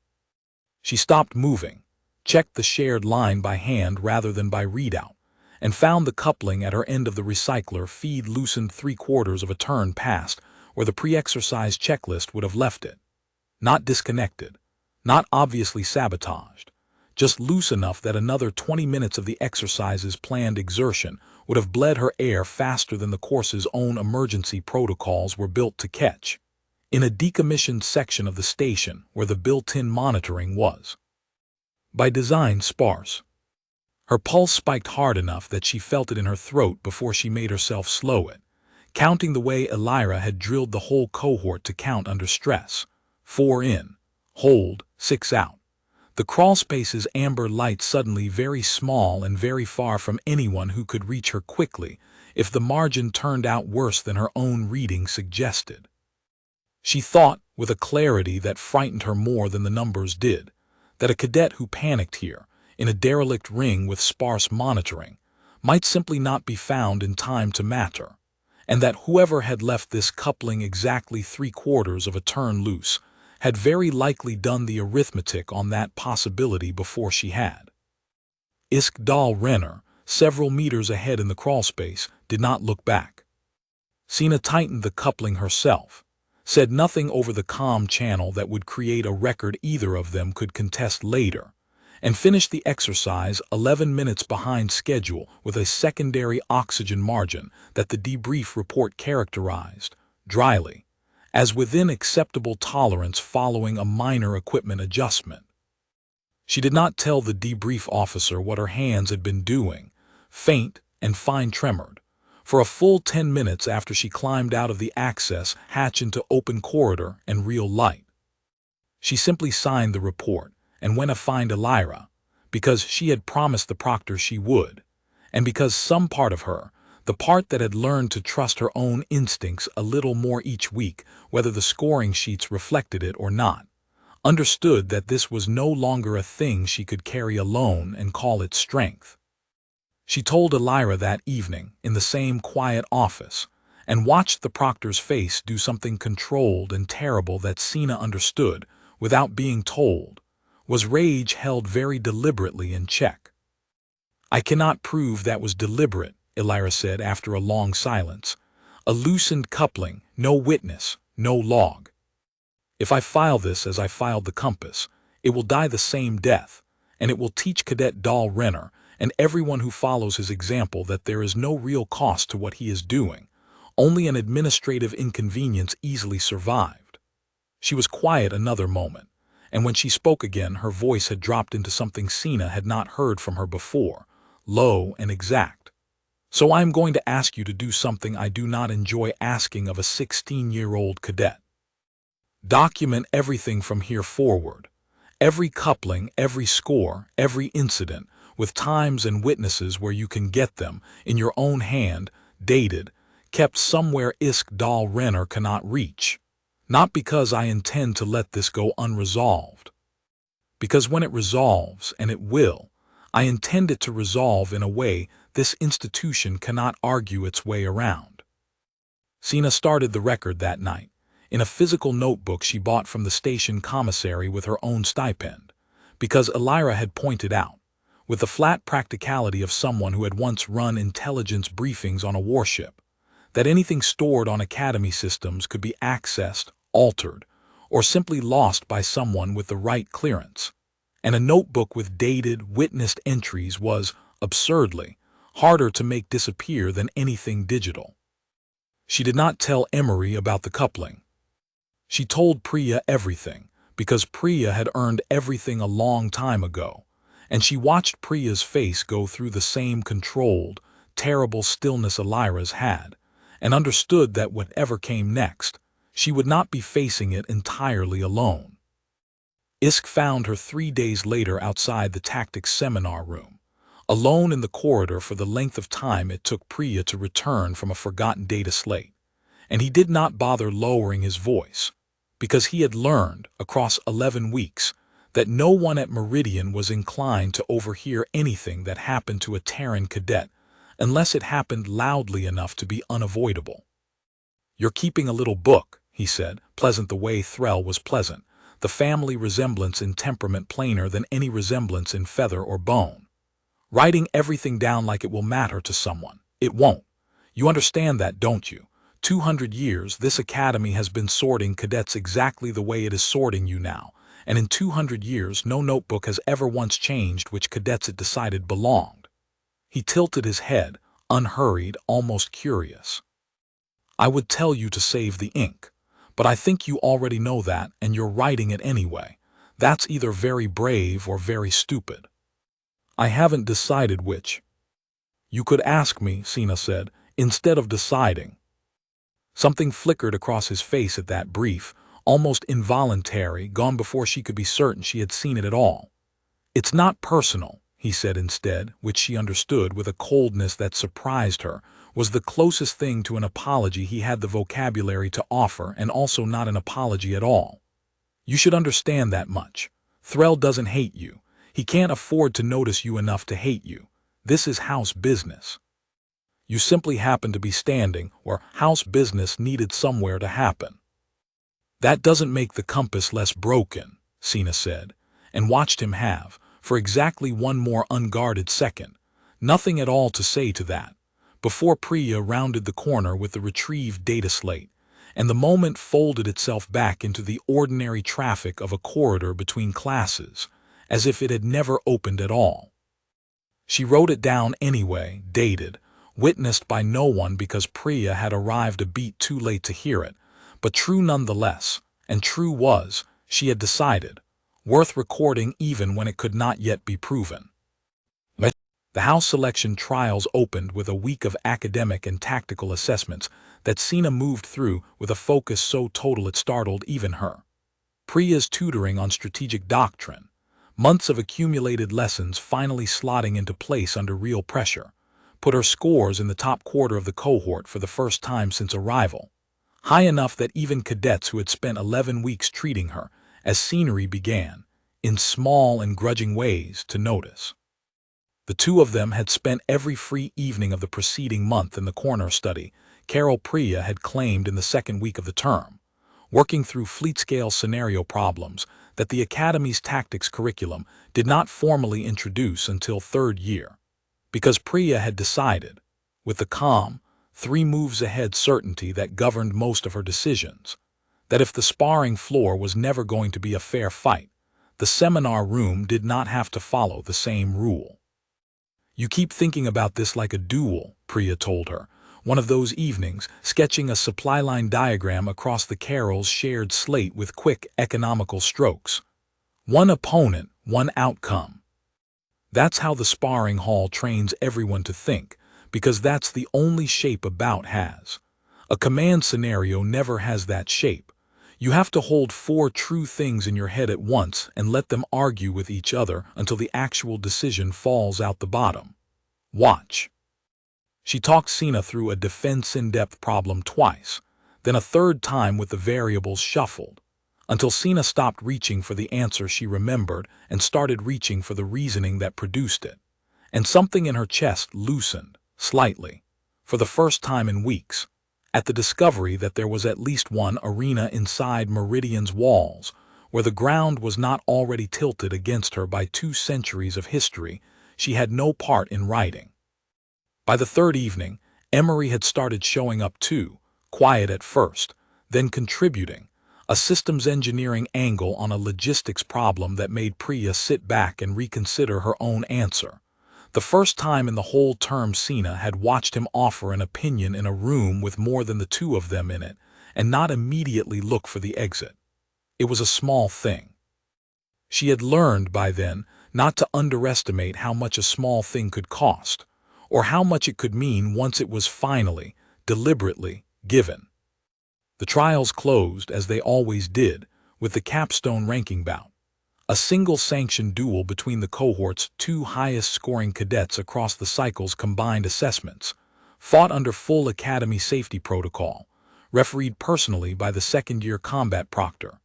She stopped moving, checked the shared line by hand rather than by readout, and found the coupling at her end of the recycler feed loosened 3/4 of a turn past where the pre-exercise checklist would have left it. Not disconnected, not obviously sabotaged, just loose enough that another 20 minutes of the exercise's planned exertion would have bled her air faster than the course's own emergency protocols were built to catch, in a decommissioned section of the station where the built-in monitoring was, by design, sparse. Her pulse spiked hard enough that she felt it in her throat before she made herself slow it, counting the way Ilyra had drilled the whole cohort to count under stress. 4 in, hold, 6 out. The crawlspace's amber light suddenly very small and very far from anyone who could reach her quickly if the margin turned out worse than her own reading suggested. She thought, with a clarity that frightened her more than the numbers did, that a cadet who panicked here, in a derelict ring with sparse monitoring, might simply not be found in time to matter, and that whoever had left this coupling exactly 3/4 of a turn loose had very likely done the arithmetic on that possibility before she had. Isk Renner, several meters ahead in the crawlspace, did not look back. Sena tightened the coupling herself, said nothing over the comm channel that would create a record either of them could contest later, and finished the exercise 11 minutes behind schedule with a secondary oxygen margin that the debrief report characterized, dryly, as within acceptable tolerance following a minor equipment adjustment. She did not tell the debrief officer what her hands had been doing, faint and fine-tremored, for a full 10 minutes after she climbed out of the access hatch into open corridor and real light. She simply signed the report and went to find Ilyra, because she had promised the proctor she would, and because some part of her, the part that had learned to trust her own instincts a little more each week, whether the scoring sheets reflected it or not, understood that this was no longer a thing she could carry alone and call it strength. She told Ilyra that evening in the same quiet office, and watched the proctor's face do something controlled and terrible that Sena understood, without being told, was rage held very deliberately in check. I cannot prove that was deliberate, Ilyra said after a long silence. A loosened coupling, no witness, no log. If I file this as I filed the compass, it will die the same death, and it will teach Cadet Dahl Renner and everyone who follows his example that there is no real cost to what he is doing, only an administrative inconvenience easily survived. She was quiet another moment, and when she spoke again her voice had dropped into something Sena had not heard from her before, low and exact. So I am going to ask you to do something I do not enjoy asking of a 16-year-old cadet. Document everything from here forward. Every coupling, every score, every incident, with times and witnesses where you can get them, in your own hand, dated, kept somewhere Dahl Renner cannot reach. Not because I intend to let this go unresolved. Because when it resolves, and it will, I intend it to resolve in a way this institution cannot argue its way around. Sena started the record that night, in a physical notebook she bought from the station commissary with her own stipend, because Ilyra had pointed out, with the flat practicality of someone who had once run intelligence briefings on a warship, that anything stored on Academy systems could be accessed, altered, or simply lost by someone with the right clearance, and a notebook with dated, witnessed entries was, absurdly, harder to make disappear than anything digital. She did not tell Emery about the coupling. She told Priya everything, because Priya had earned everything a long time ago, and she watched Priya's face go through the same controlled, terrible stillness Ilyra's had, and understood that whatever came next, she would not be facing it entirely alone. Isk found her 3 days later outside the tactics seminar room, alone in the corridor for the length of time it took Priya to return from a forgotten data slate, and he did not bother lowering his voice, because he had learned, across 11 weeks, that no one at Meridian was inclined to overhear anything that happened to a Terran cadet unless it happened loudly enough to be unavoidable. "You're keeping a little book," he said, pleasant the way Threll was pleasant, the family resemblance in temperament plainer than any resemblance in feather or bone. "Writing everything down like it will matter to someone. It won't. You understand that, don't you? 200 years this academy has been sorting cadets exactly the way it is sorting you now, and in 200 years no notebook has ever once changed which cadets it decided belonged." He tilted his head, unhurried, almost curious. "I would tell you to save the ink, but I think you already know that and you're writing it anyway. That's either very brave or very stupid." "I haven't decided which." "You could ask me," Sena said, "instead of deciding." Something flickered across his face at that brief, almost involuntary, gone before she could be certain she had seen it at all. "It's not personal," he said instead, which she understood with a coldness that surprised her, was the closest thing to an apology he had the vocabulary to offer, and also not an apology at all. "You should understand that much. Threll doesn't hate you. He can't afford to notice you enough to hate you. This is house business. You simply happen to be standing where house business needed somewhere to happen." "That doesn't make the compass less broken," Sena said, and watched him have, for exactly one more unguarded second, nothing at all to say to that, before Priya rounded the corner with the retrieved data slate, and the moment folded itself back into the ordinary traffic of a corridor between classes, as if it had never opened at all. She wrote it down anyway, dated, witnessed by no one because Priya had arrived a beat too late to hear it, but true nonetheless, and true was, she had decided, worth recording even when it could not yet be proven. The house selection trials opened with a week of academic and tactical assessments that Sena moved through with a focus so total it startled even her. Priya's tutoring on strategic doctrine, months of accumulated lessons finally slotting into place under real pressure, put her scores in the top quarter of the cohort for the first time since arrival, high enough that even cadets who had spent 11 weeks treating her as scenery began, in small and grudging ways, to notice. The two of them had spent every free evening of the preceding month in the corner study Carol Priya had claimed in the second week of the term, working through fleet-scale scenario problems that the Academy's tactics curriculum did not formally introduce until third year. Because Priya had decided, with the calm, 3 moves ahead certainty that governed most of her decisions, that if the sparring floor was never going to be a fair fight, the seminar room did not have to follow the same rule. "You keep thinking about this like a duel," Priya told her, one of those evenings, sketching a supply line diagram across the Carol's shared slate with quick, economical strokes. "One opponent, one outcome." That's how the sparring hall trains everyone to think, because that's the only shape a bout has. A command scenario never has that shape. You have to hold 4 true things in your head at once and let them argue with each other until the actual decision falls out the bottom. Watch. She talked Sena through a defense in-depth problem twice, then a third time with the variables shuffled, until Sena stopped reaching for the answer she remembered and started reaching for the reasoning that produced it. And something in her chest loosened, slightly, for the first time in weeks, at the discovery that there was at least one arena inside Meridian's walls, where the ground was not already tilted against her by 2 centuries of history she had no part in writing. By the 3rd evening, Emery had started showing up too, quiet at first, then contributing, a systems engineering angle on a logistics problem that made Priya sit back and reconsider her own answer. The first time in the whole term Sena had watched him offer an opinion in a room with more than the 2 of them in it, and not immediately look for the exit. It was a small thing. She had learned by then not to underestimate how much a small thing could cost, or how much it could mean once it was finally, deliberately, given. The trials closed, as they always did, with the Capstone ranking bout. A single sanctioned duel between the cohort's 2 highest-scoring cadets across the cycle's combined assessments, fought under full Academy safety protocol, refereed personally by the second-year combat proctor.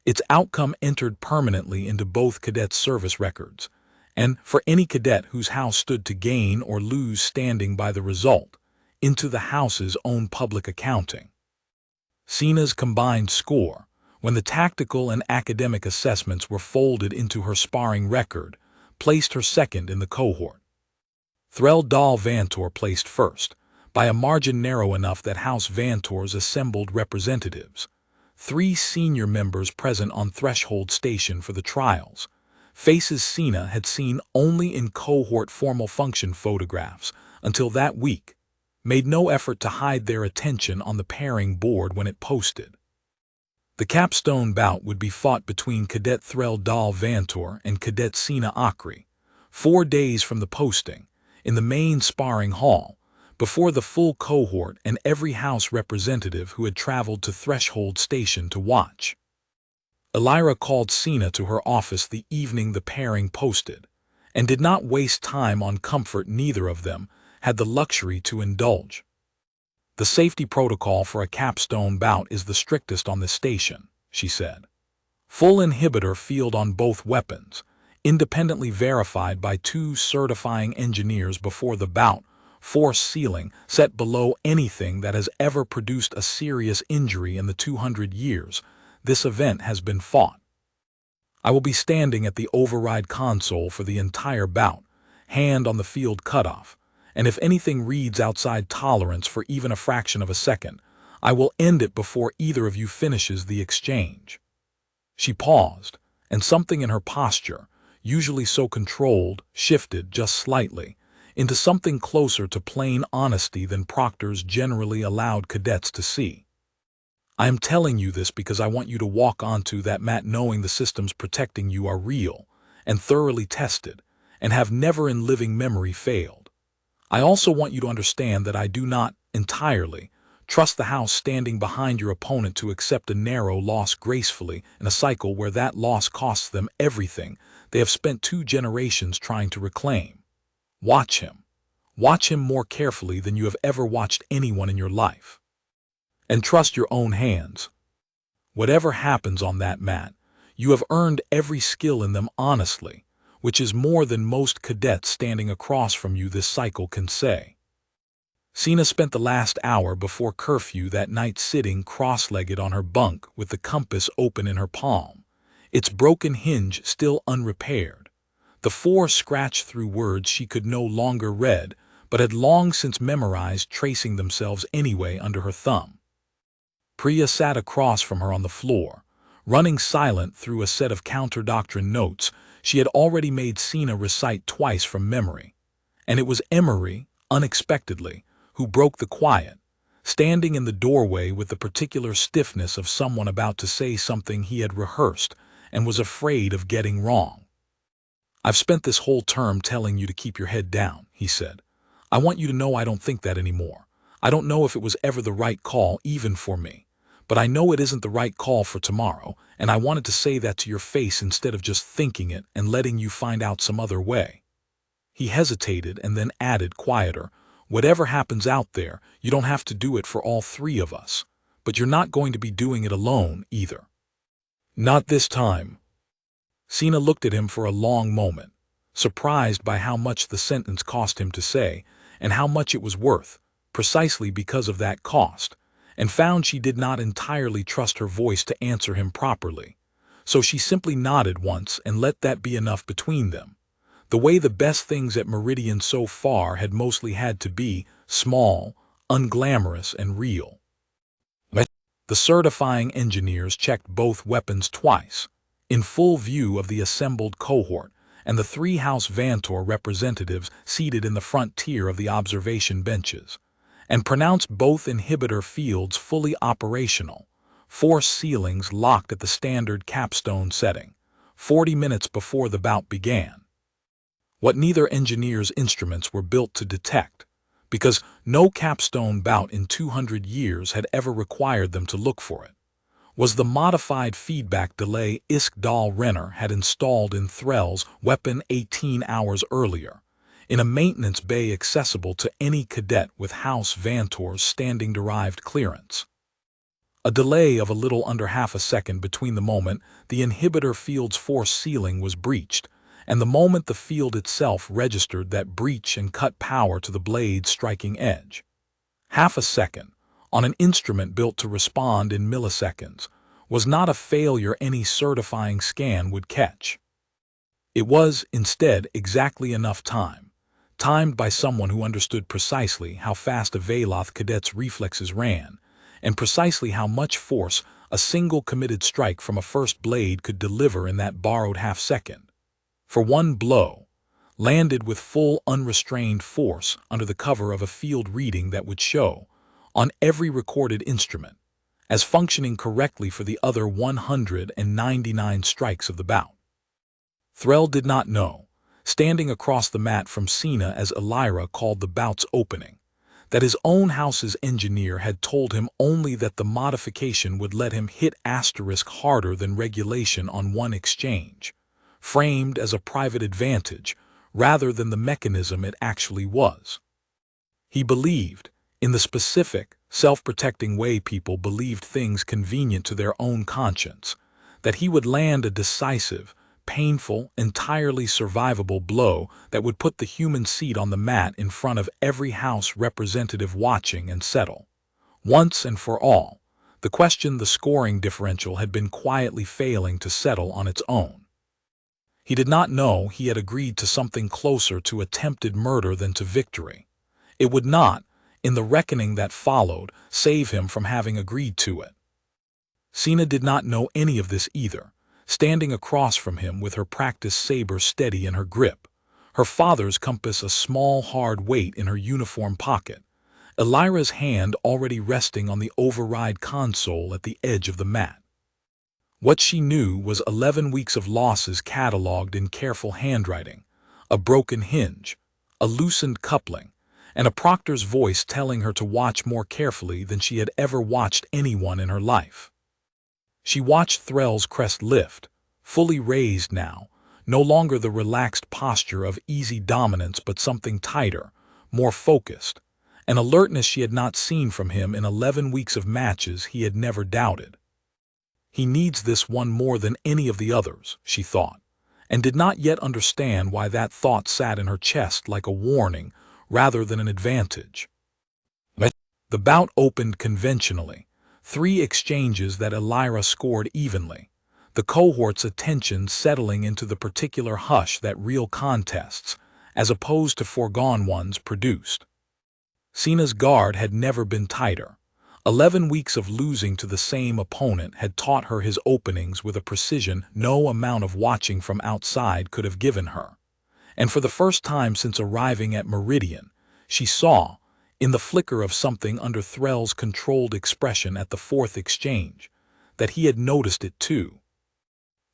Its outcome entered permanently into both cadets' service records, and, for any cadet whose house stood to gain or lose standing by the result, into the house's own public accounting. Sena's combined score, when the tactical and academic assessments were folded into her sparring record, placed her second in the cohort. Threll Dahl Vantor placed first, by a margin narrow enough that House Vantor's assembled representatives, 3 senior members present on threshold station for the trials, faces Sena had seen only in cohort formal function photographs until that week, made no effort to hide their attention on the pairing board when it posted. The Capstone bout would be fought between Cadet Threll Dahl Vantor and Cadet Sena Okri, 4 days from the posting, in the main sparring hall, before the full cohort and every House representative who had traveled to Threshold Station to watch. Ilyra called Sena to her office the evening the pairing posted, and did not waste time on comfort neither of them had the luxury to indulge. "The safety protocol for a Capstone bout is the strictest on this station," she said. "Full inhibitor field on both weapons, independently verified by 2 certifying engineers before the bout, force ceiling set below anything that has ever produced a serious injury in the 200 years this event has been fought. I will be standing at the override console for the entire bout, hand on the field cutoff, and if anything reads outside tolerance for even a fraction of a second, I will end it before either of you finishes the exchange." She paused, and something in her posture, usually so controlled, shifted just slightly, into something closer to plain honesty than proctors generally allowed cadets to see. "I am telling you this because I want you to walk onto that mat knowing the systems protecting you are real and thoroughly tested and have never in living memory failed. I also want you to understand that I do not, entirely, trust the House standing behind your opponent to accept a narrow loss gracefully in a cycle where that loss costs them everything they have spent 2 generations trying to reclaim. Watch him. Watch him more carefully than you have ever watched anyone in your life. And trust your own hands. Whatever happens on that mat, you have earned every skill in them honestly, which is more than most cadets standing across from you this cycle can say." Sena spent the last hour before curfew that night sitting cross-legged on her bunk with the compass open in her palm, its broken hinge still unrepaired, The four scratched through words she could no longer read, but had long since memorized, tracing themselves anyway under her thumb. Priya sat across from her on the floor, running silent through a set of counter-doctrine notes she had already made Sena recite twice from memory. And it was Emery, unexpectedly, who broke the quiet, standing in the doorway with the particular stiffness of someone about to say something he had rehearsed and was afraid of getting wrong. "I've spent this whole term telling you to keep your head down," he said. "I want you to know I don't think that anymore. I don't know if it was ever the right call, even for me. But I know it isn't the right call for tomorrow, and I wanted to say that to your face instead of just thinking it and letting you find out some other way." He hesitated and then added, quieter, "Whatever happens out there, you don't have to do it for all three of us. But you're not going to be doing it alone, either." "Not this time." Sena looked at him for a long moment, surprised by how much the sentence cost him to say, and how much it was worth, precisely because of that cost, and found she did not entirely trust her voice to answer him properly. So she simply nodded once and let that be enough between them. The way the best things at Meridian so far had mostly had to be small, unglamorous, and real. The certifying engineers checked both weapons twice, in full view of the assembled cohort and the three House Vantor representatives seated in the front tier of the observation benches, and pronounced both inhibitor fields fully operational, force ceilings locked at the standard Capstone setting, 40 minutes before the bout began. What neither engineer's instruments were built to detect, because no Capstone bout in 200 years had ever required them to look for it, was the modified feedback delay Iskdal Renner had installed in Threll's weapon 18 hours earlier, in a maintenance bay accessible to any cadet with House Vantor's standing derived clearance. A delay of a little under half a second between the moment the inhibitor field's force ceiling was breached and the moment the field itself registered that breach and cut power to the blade's striking edge. Half a second, on an instrument built to respond in milliseconds, was not a failure any certifying scan would catch. It was, instead, exactly enough time, timed by someone who understood precisely how fast a Veloth cadet's reflexes ran, and precisely how much force a single committed strike from a first blade could deliver in that borrowed half-second. For one blow, landed with full unrestrained force under the cover of a field reading that would show, on every recorded instrument, as functioning correctly for the other 199 strikes of the bout. Threll did not know, standing across the mat from Sena as Ilyra called the bout's opening, that his own house's engineer had told him only that the modification would let him hit asterisk harder than regulation on one exchange, framed as a private advantage rather than the mechanism it actually was. He believed, in the specific, self-protecting way people believed things convenient to their own conscience, that he would land a decisive, painful, entirely survivable blow that would put the human seat on the mat in front of every House representative watching and settle, once and for all, the question the scoring differential had been quietly failing to settle on its own. He did not know he had agreed to something closer to attempted murder than to victory. It would not, in the reckoning that followed, save him from having agreed to it. Sena did not know any of this either, standing across from him with her practiced saber steady in her grip, her father's compass a small hard weight in her uniform pocket, Ilyra's hand already resting on the override console at the edge of the mat. What she knew was 11 weeks of losses catalogued in careful handwriting, a broken hinge, a loosened coupling, and a proctor's voice telling her to watch more carefully than she had ever watched anyone in her life. She watched Threll's crest lift, fully raised now, no longer the relaxed posture of easy dominance but something tighter, more focused, an alertness she had not seen from him in 11 weeks of matches he had never doubted. He needs this one more than any of the others, she thought, and did not yet understand why that thought sat in her chest like a warning rather than an advantage. The bout opened conventionally, 3 exchanges that Ilyra scored evenly, the cohort's attention settling into the particular hush that real contests, as opposed to foregone ones, produced. Sena's guard had never been tighter. 11 weeks of losing to the same opponent had taught her his openings with a precision no amount of watching from outside could have given her. And for the first time since arriving at Meridian, she saw, in the flicker of something under Threll's controlled expression at the fourth exchange, that he had noticed it too.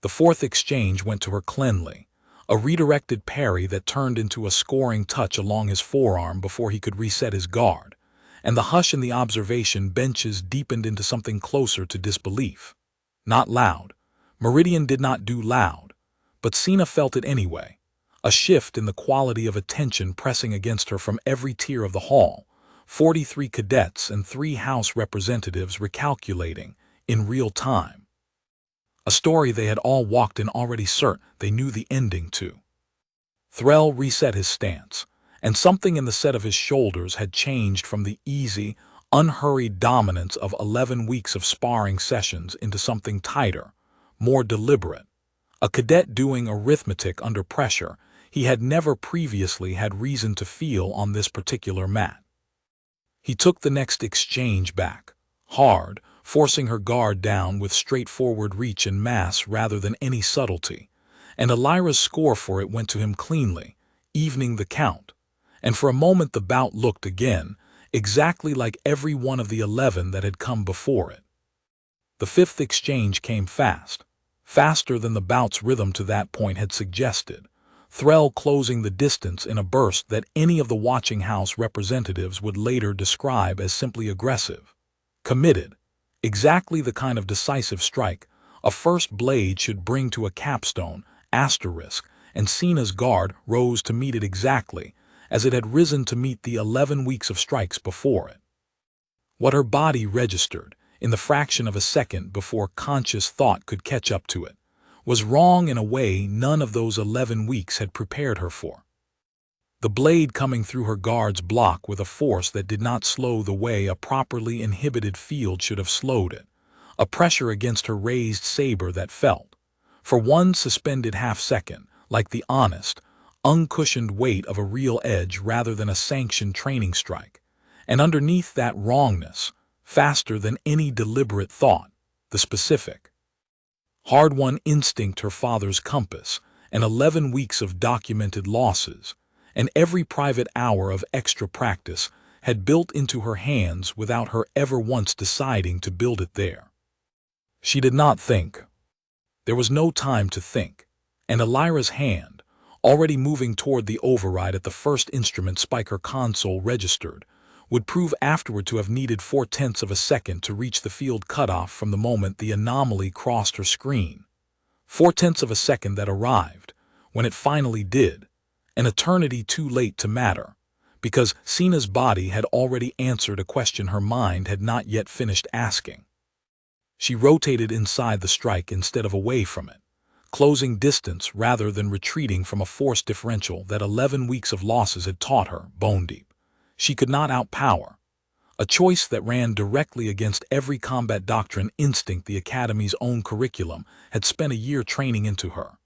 The fourth exchange went to her cleanly, a redirected parry that turned into a scoring touch along his forearm before he could reset his guard, and the hush in the observation benches deepened into something closer to disbelief. Not loud. Meridian did not do loud, but Sena felt it anyway, a shift in the quality of attention pressing against her from every tier of the hall, 43 cadets and 3 House representatives recalculating, in real time. A story they had all walked in already certain they knew the ending to. Threll reset his stance, and something in the set of his shoulders had changed from the easy, unhurried dominance of 11 weeks of sparring sessions into something tighter, more deliberate. A cadet doing arithmetic under pressure he had never previously had reason to feel on this particular mat. He took the next exchange back, hard, forcing her guard down with straightforward reach and mass rather than any subtlety, and Ilyra's score for it went to him cleanly, evening the count, and for a moment the bout looked again exactly like every one of the 11 that had come before it. The fifth exchange came fast, faster than the bout's rhythm to that point had suggested, Threll closing the distance in a burst that any of the watching House representatives would later describe as simply aggressive, committed, exactly the kind of decisive strike a first blade should bring to a capstone, asterisk, and Sena's guard rose to meet it exactly as it had risen to meet the 11 weeks of strikes before it. What her body registered, in the fraction of a second before conscious thought could catch up to it, was wrong in a way none of those 11 weeks had prepared her for. The blade coming through her guard's block with a force that did not slow the way a properly inhibited field should have slowed it, a pressure against her raised saber that felt, for one suspended half-second, like the honest, uncushioned weight of a real edge rather than a sanctioned training strike, and underneath that wrongness, faster than any deliberate thought, the specific, hard-won instinct her father's compass, and 11 weeks of documented losses, and every private hour of extra practice had built into her hands without her ever once deciding to build it there. She did not think. There was no time to think, and Ilyra's hand, already moving toward the override at the first instrument spike her console registered, would prove afterward to have needed 4/10 of a second to reach the field cutoff from the moment the anomaly crossed her screen. 4/10 of a second that arrived, when it finally did, an eternity too late to matter, because Sena's body had already answered a question her mind had not yet finished asking. She rotated inside the strike instead of away from it, closing distance rather than retreating from a force differential that 11 weeks of losses had taught her, bone deep, she could not outpower, a choice that ran directly against every combat doctrine instinct the Academy's own curriculum had spent a year training into her,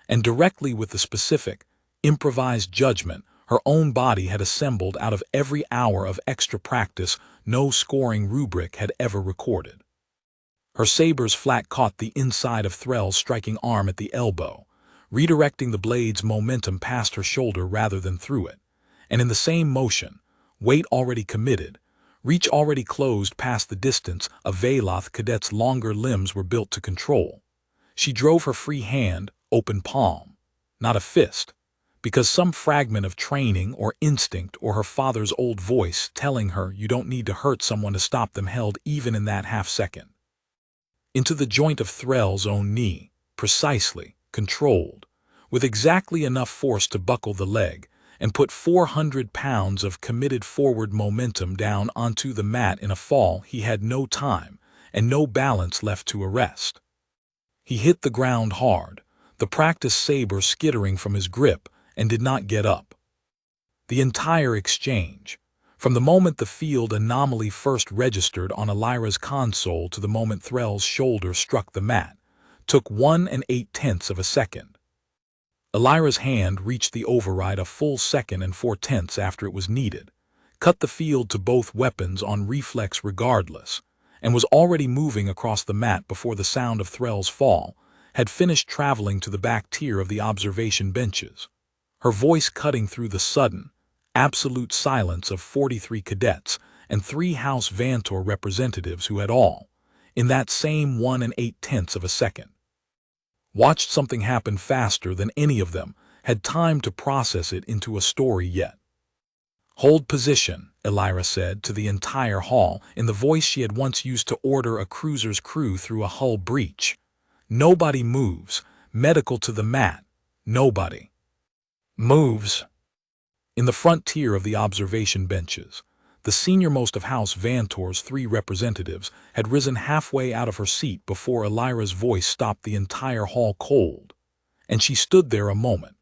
and directly with the specific, improvised judgment her own body had assembled out of every hour of extra practice no scoring rubric had ever recorded. Her saber's flat caught the inside of Threll's striking arm at the elbow, redirecting the blade's momentum past her shoulder rather than through it, and in the same motion, weight already committed, reach already closed past the distance a Veloth cadet's longer limbs were built to control, she drove her free hand, open palm, not a fist, because some fragment of training or instinct or her father's old voice telling her you don't need to hurt someone to stop them held even in that half-second, into the joint of Threll's own knee, precisely, controlled, with exactly enough force to buckle the leg and put 400 pounds of committed forward momentum down onto the mat in a fall he had no time and no balance left to arrest. He hit the ground hard, the practice saber skittering from his grip, and did not get up. The entire exchange, from the moment the field anomaly first registered on Ilyra's console to the moment Threll's shoulder struck the mat, took 1 8/10 of a second. Ilyra's hand reached the override a full 2 4/10 after it was needed, cut the field to both weapons on reflex regardless, and was already moving across the mat before the sound of Threll's fall had finished traveling to the back tier of the observation benches, her voice cutting through the sudden, absolute silence of 43 cadets and 3 House Vantor representatives who had all, in that same 1 8/10 of a second, watched something happen faster than any of them had time to process it into a story yet. "Hold position," Ilyra said to the entire hall in the voice she had once used to order a cruiser's crew through a hull breach. "Nobody moves. Medical to the mat. Nobody moves." In the front tier of the observation benches, the senior-most of House Vantor's 3 representatives had risen halfway out of her seat before Ilyra's voice stopped the entire hall cold, and she stood there a moment,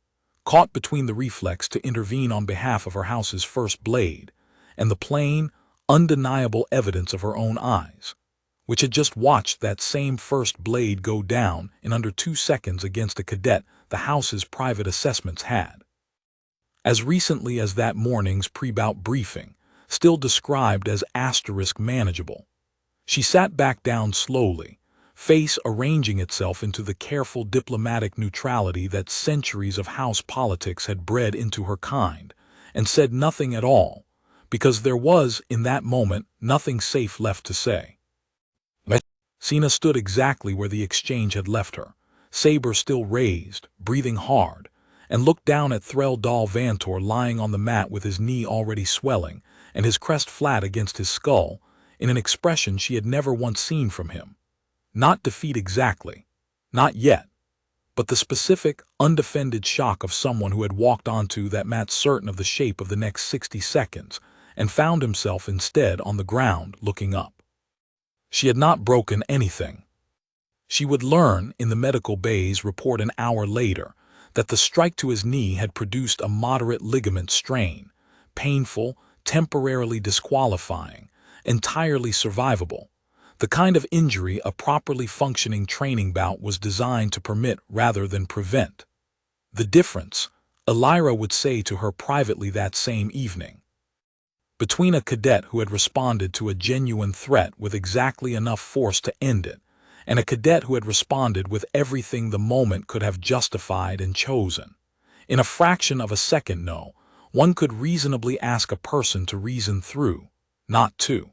caught between the reflex to intervene on behalf of her house's first blade and the plain, undeniable evidence of her own eyes, which had just watched that same first blade go down in under 2 seconds against a cadet the house's private assessments had, as recently as that morning's pre-bout briefing, still described as *manageable. She sat back down slowly, face arranging itself into the careful diplomatic neutrality that centuries of house politics had bred into her kind, and said nothing at all, because there was, in that moment, nothing safe left to say. Sena stood exactly where the exchange had left her, saber still raised, breathing hard, and looked down at Threll Dal Vantor lying on the mat with his knee already swelling and his crest flat against his skull, in an expression she had never once seen from him. Not defeat exactly, not yet, but the specific, undefended shock of someone who had walked onto that mat certain of the shape of the next 60 seconds and found himself instead on the ground looking up. She had not broken anything. She would learn in the medical bay's report an hour later that the strike to his knee had produced a moderate ligament strain, painful, temporarily disqualifying, entirely survivable, the kind of injury a properly functioning training bout was designed to permit rather than prevent. The difference, Ilyra would say to her privately that same evening, between a cadet who had responded to a genuine threat with exactly enough force to end it, and a cadet who had responded with everything the moment could have justified and chosen. In a fraction of a second, no, one could reasonably ask a person to reason through, not to.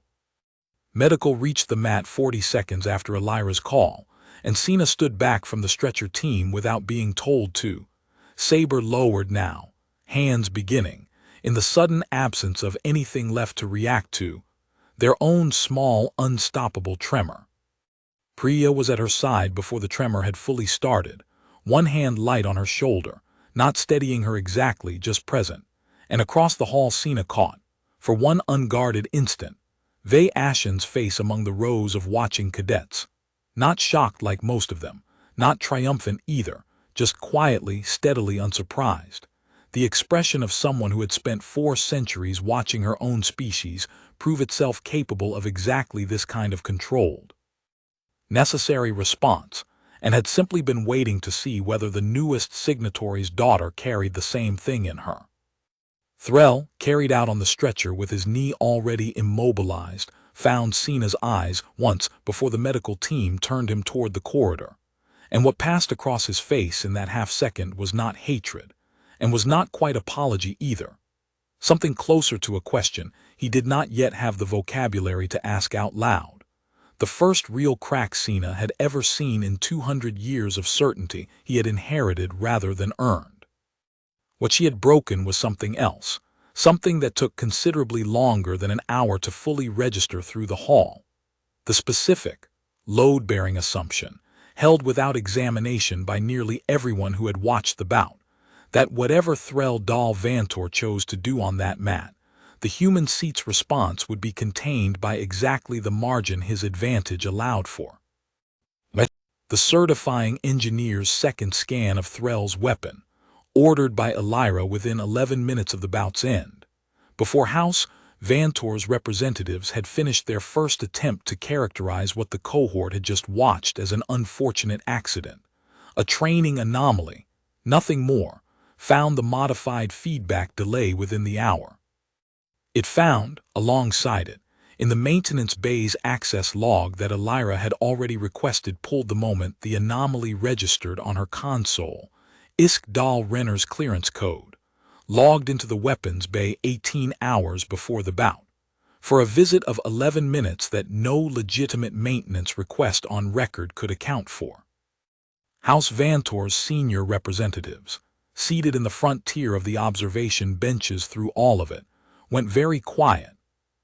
Medical reached the mat 40 seconds after Ilyra's call, and Sena stood back from the stretcher team without being told to, saber lowered now, hands beginning, in the sudden absence of anything left to react to, their own small, unstoppable tremor. Priya was at her side before the tremor had fully started, one hand light on her shoulder, not steadying her exactly, just present, and across the hall Sena caught, for one unguarded instant, Vay Ashen's face among the rows of watching cadets. Not shocked like most of them, not triumphant either, just quietly, steadily unsurprised. The expression of someone who had spent 4 centuries watching her own species prove itself capable of exactly this kind of controlled, necessary response, and had simply been waiting to see whether the newest signatory's daughter carried the same thing in her. Threll, carried out on the stretcher with his knee already immobilized, found Sena's eyes once before the medical team turned him toward the corridor, and what passed across his face in that half-second was not hatred, and was not quite apology either. Something closer to a question he did not yet have the vocabulary to ask out loud. The first real crack Sena had ever seen in 200 years of certainty he had inherited rather than earned. What she had broken was something else, something that took considerably longer than an hour to fully register through the hall. The specific, load-bearing assumption, held without examination by nearly everyone who had watched the bout, that whatever Threll Dal Vantor chose to do on that mat, the human seat's response would be contained by exactly the margin his advantage allowed for. The certifying engineer's second scan of Threll's weapon, ordered by Ilyra within 11 minutes of the bout's end, before House Vantor's representatives had finished their first attempt to characterize what the cohort had just watched as an unfortunate accident, a training anomaly, nothing more, found the modified feedback delay within the hour. It found, alongside it, in the maintenance bay's access log that Ilyra had already requested pulled the moment the anomaly registered on her console, Dal Renner's clearance code, logged into the weapons bay 18 hours before the bout, for a visit of 11 minutes that no legitimate maintenance request on record could account for. House Vantor's senior representatives, seated in the front tier of the observation benches through all of it, went very quiet,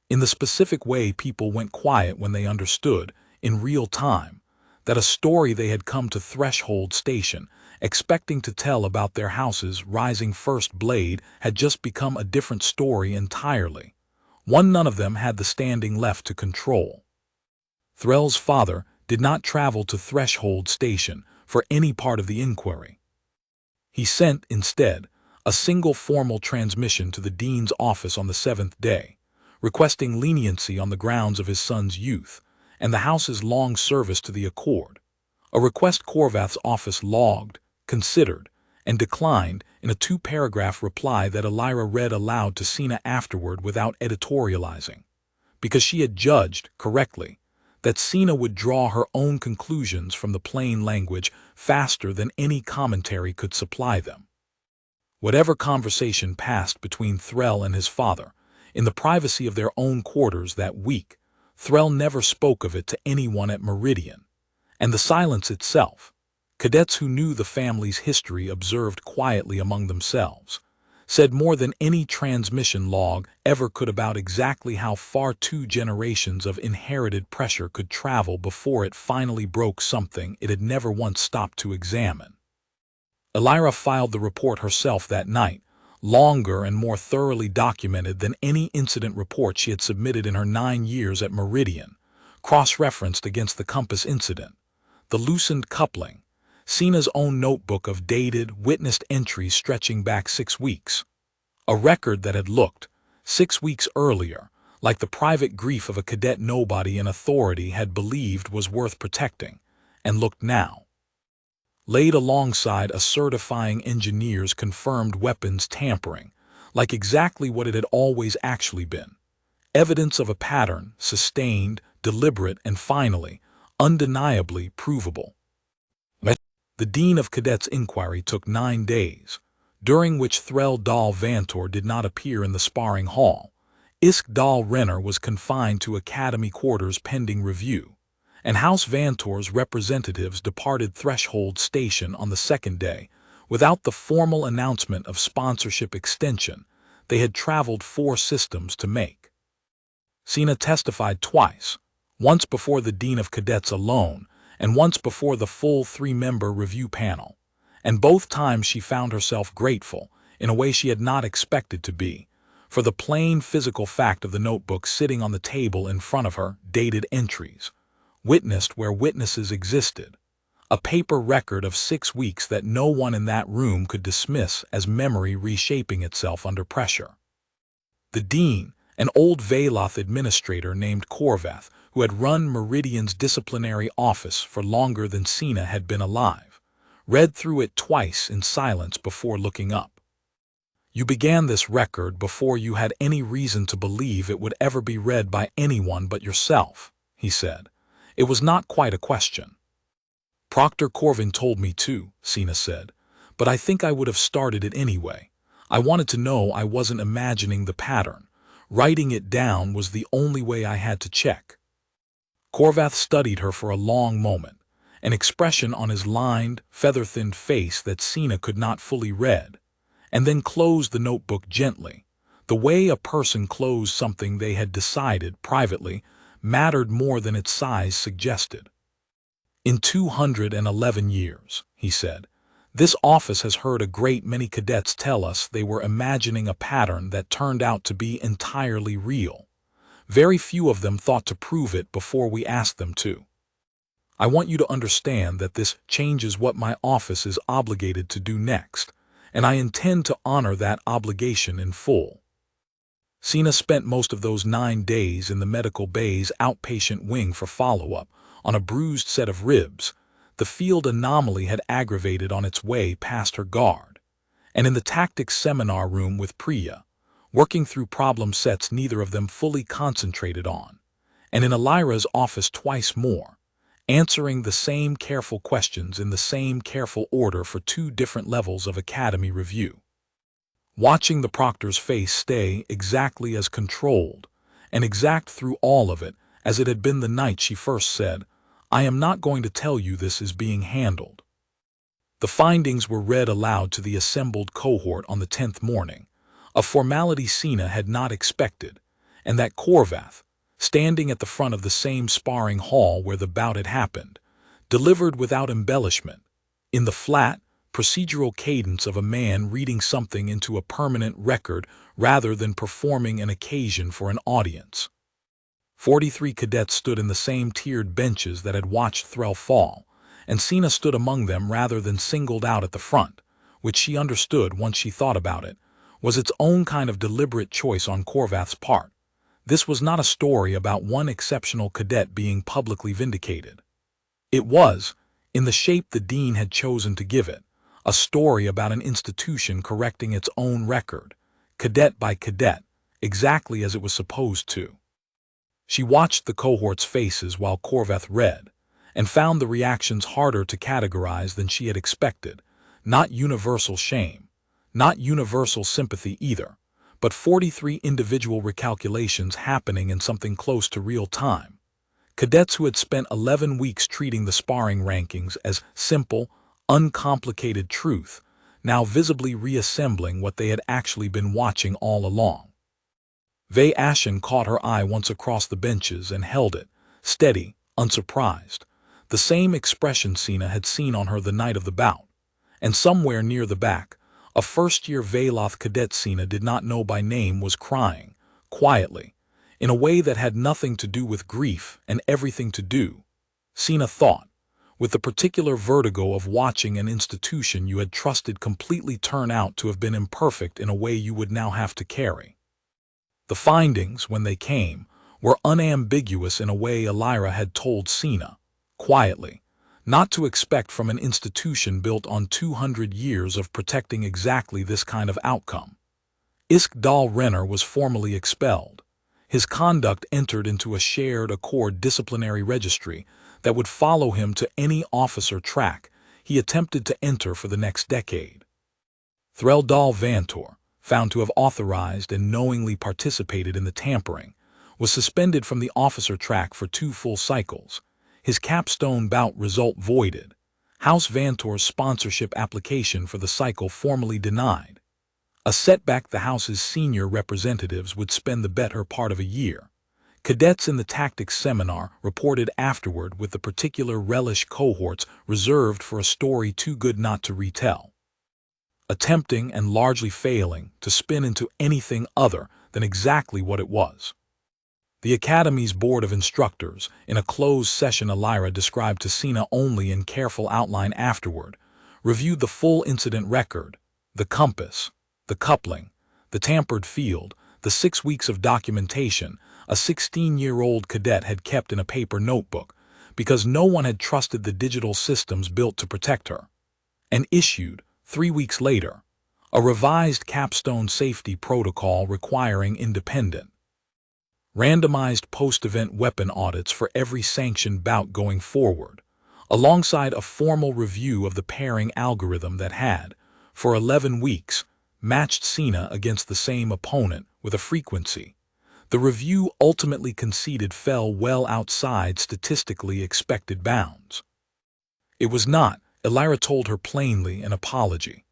in the specific way people went quiet when they understood, in real time, that a story they had come to Threshold Station, expecting to tell about their house's rising first blade, had just become a different story entirely, one none of them had the standing left to control. Threll's father did not travel to Threshold Station for any part of the inquiry. He sent, instead, a single formal transmission to the dean's office on the 7th day, requesting leniency on the grounds of his son's youth and the house's long service to the Accord, a request Corvath's office logged, considered, and declined in a 2-paragraph reply that Ilyra read aloud to Sena afterward without editorializing, because she had judged, correctly, that Sena would draw her own conclusions from the plain language faster than any commentary could supply them. Whatever conversation passed between Threll and his father, in the privacy of their own quarters that week, Threll never spoke of it to anyone at Meridian, and the silence itself, cadets who knew the family's history observed quietly among themselves, said more than any transmission log ever could about exactly how far 2 generations of inherited pressure could travel before it finally broke something it had never once stopped to examine. Ilyra filed the report herself that night, longer and more thoroughly documented than any incident report she had submitted in her 9 years at Meridian, cross-referenced against the Compass incident, the loosened coupling, Sena's own notebook of dated, witnessed entries stretching back 6 weeks, a record that had looked, 6 weeks earlier, like the private grief of a cadet nobody in authority had believed was worth protecting, and looked now, laid alongside a certifying engineer's confirmed weapons tampering, like exactly what it had always actually been, evidence of a pattern, sustained, deliberate, and finally, undeniably provable. The Dean of Cadets' inquiry took 9 days, during which Threll Dal Vantor did not appear in the sparring hall. Dal Renner was confined to Academy quarters pending review, and House Vantor's representatives departed Threshold Station on the 2nd day without the formal announcement of sponsorship extension they had traveled 4 systems to make. Sena testified twice, once before the Dean of Cadets alone, and once before the full 3-member review panel, and both times she found herself grateful, in a way she had not expected to be, for the plain physical fact of the notebook sitting on the table in front of her, dated entries, witnessed where witnesses existed, a paper record of 6 weeks that no one in that room could dismiss as memory reshaping itself under pressure. The Dean, an old Veloth administrator named Corvath, who had run Meridian's disciplinary office for longer than Sena had been alive, read through it twice in silence before looking up. "You began this record before you had any reason to believe it would ever be read by anyone but yourself," he said. "It was not quite a question." "Proctor Corvane told me to," Sena said, "but I think I would have started it anyway. I wanted to know I wasn't imagining the pattern. Writing it down was the only way I had to check." Corvath studied her for a long moment, an expression on his lined, feather-thinned face that Sena could not fully read, and then closed the notebook gently, the way a person closed something they had decided, privately, mattered more than its size suggested. "In 211 years," he said, "this office has heard a great many cadets tell us they were imagining a pattern that turned out to be entirely real. Very few of them thought to prove it before we asked them to. I want you to understand that this changes what my office is obligated to do next, and I intend to honor that obligation in full." Sena spent most of those 9 days in the medical bay's outpatient wing for follow-up on a bruised set of ribs. The field anomaly had aggravated on its way past her guard. And in the tactics seminar room with Priya, working through problem sets neither of them fully concentrated on. And in Ilyra's office twice more, answering the same careful questions in the same careful order for 2 different levels of academy review. Watching the proctor's face stay exactly as controlled and exact through all of it as it had been the night she first said, "I am not going to tell you this is being handled." The findings were read aloud to the assembled cohort on the 10th morning, a formality Sena had not expected, and that Corvane, standing at the front of the same sparring hall where the bout had happened, delivered without embellishment, in the flat, procedural cadence of a man reading something into a permanent record rather than performing an occasion for an audience. 43 cadets stood in the same tiered benches that had watched Threll fall, and Sena stood among them rather than singled out at the front, which she understood once she thought about it, was its own kind of deliberate choice on Corvath's part. This was not a story about one exceptional cadet being publicly vindicated. It was, in the shape the dean had chosen to give it, a story about an institution correcting its own record, cadet by cadet, exactly as it was supposed to. She watched the cohort's faces while Corvane read, and found the reactions harder to categorize than she had expected. Not universal shame, not universal sympathy either, but 43 individual recalculations happening in something close to real time. Cadets who had spent 11 weeks treating the sparring rankings as simple, uncomplicated truth, now visibly reassembling what they had actually been watching all along. Vay Ashen caught her eye once across the benches and held it, steady, unsurprised, the same expression Sena had seen on her the night of the bout. And somewhere near the back, a first-year Valoth cadet Sena did not know by name was crying, quietly, in a way that had nothing to do with grief and everything to do, Sena thought, with the particular vertigo of watching an institution you had trusted completely turn out to have been imperfect in a way you would now have to carry. The findings, when they came, were unambiguous in a way Ilyra had told Sena, quietly, not to expect from an institution built on 200 years of protecting exactly this kind of outcome. Isk-Dal Renner was formally expelled. His conduct entered into a shared accord disciplinary registry that would follow him to any officer track he attempted to enter for the next decade. Threll Dal Vantor, found to have authorized and knowingly participated in the tampering, was suspended from the officer track for 2 full cycles, his capstone bout result voided, House Vantor's sponsorship application for the cycle formally denied, a setback the House's senior representatives would spend the better part of a year. Cadets in the tactics seminar reported afterward with the particular relish cohorts reserved for a story too good not to retell, attempting and largely failing to spin into anything other than exactly what it was. The Academy's Board of Instructors, in a closed session Ilyra described to Sena only in careful outline afterward, reviewed the full incident record, the compass, the coupling, the tampered field, the 6 weeks of documentation a 16-year-old cadet had kept in a paper notebook, because no one had trusted the digital systems built to protect her, and issued, 3 weeks later, a revised Capstone safety protocol requiring independent, randomized post-event weapon audits for every sanctioned bout going forward, alongside a formal review of the pairing algorithm that had, for 11 weeks, matched Sena against the same opponent with a frequency. The review ultimately conceded fell well outside statistically expected bounds. It was not, Ilyra told her plainly, an apology.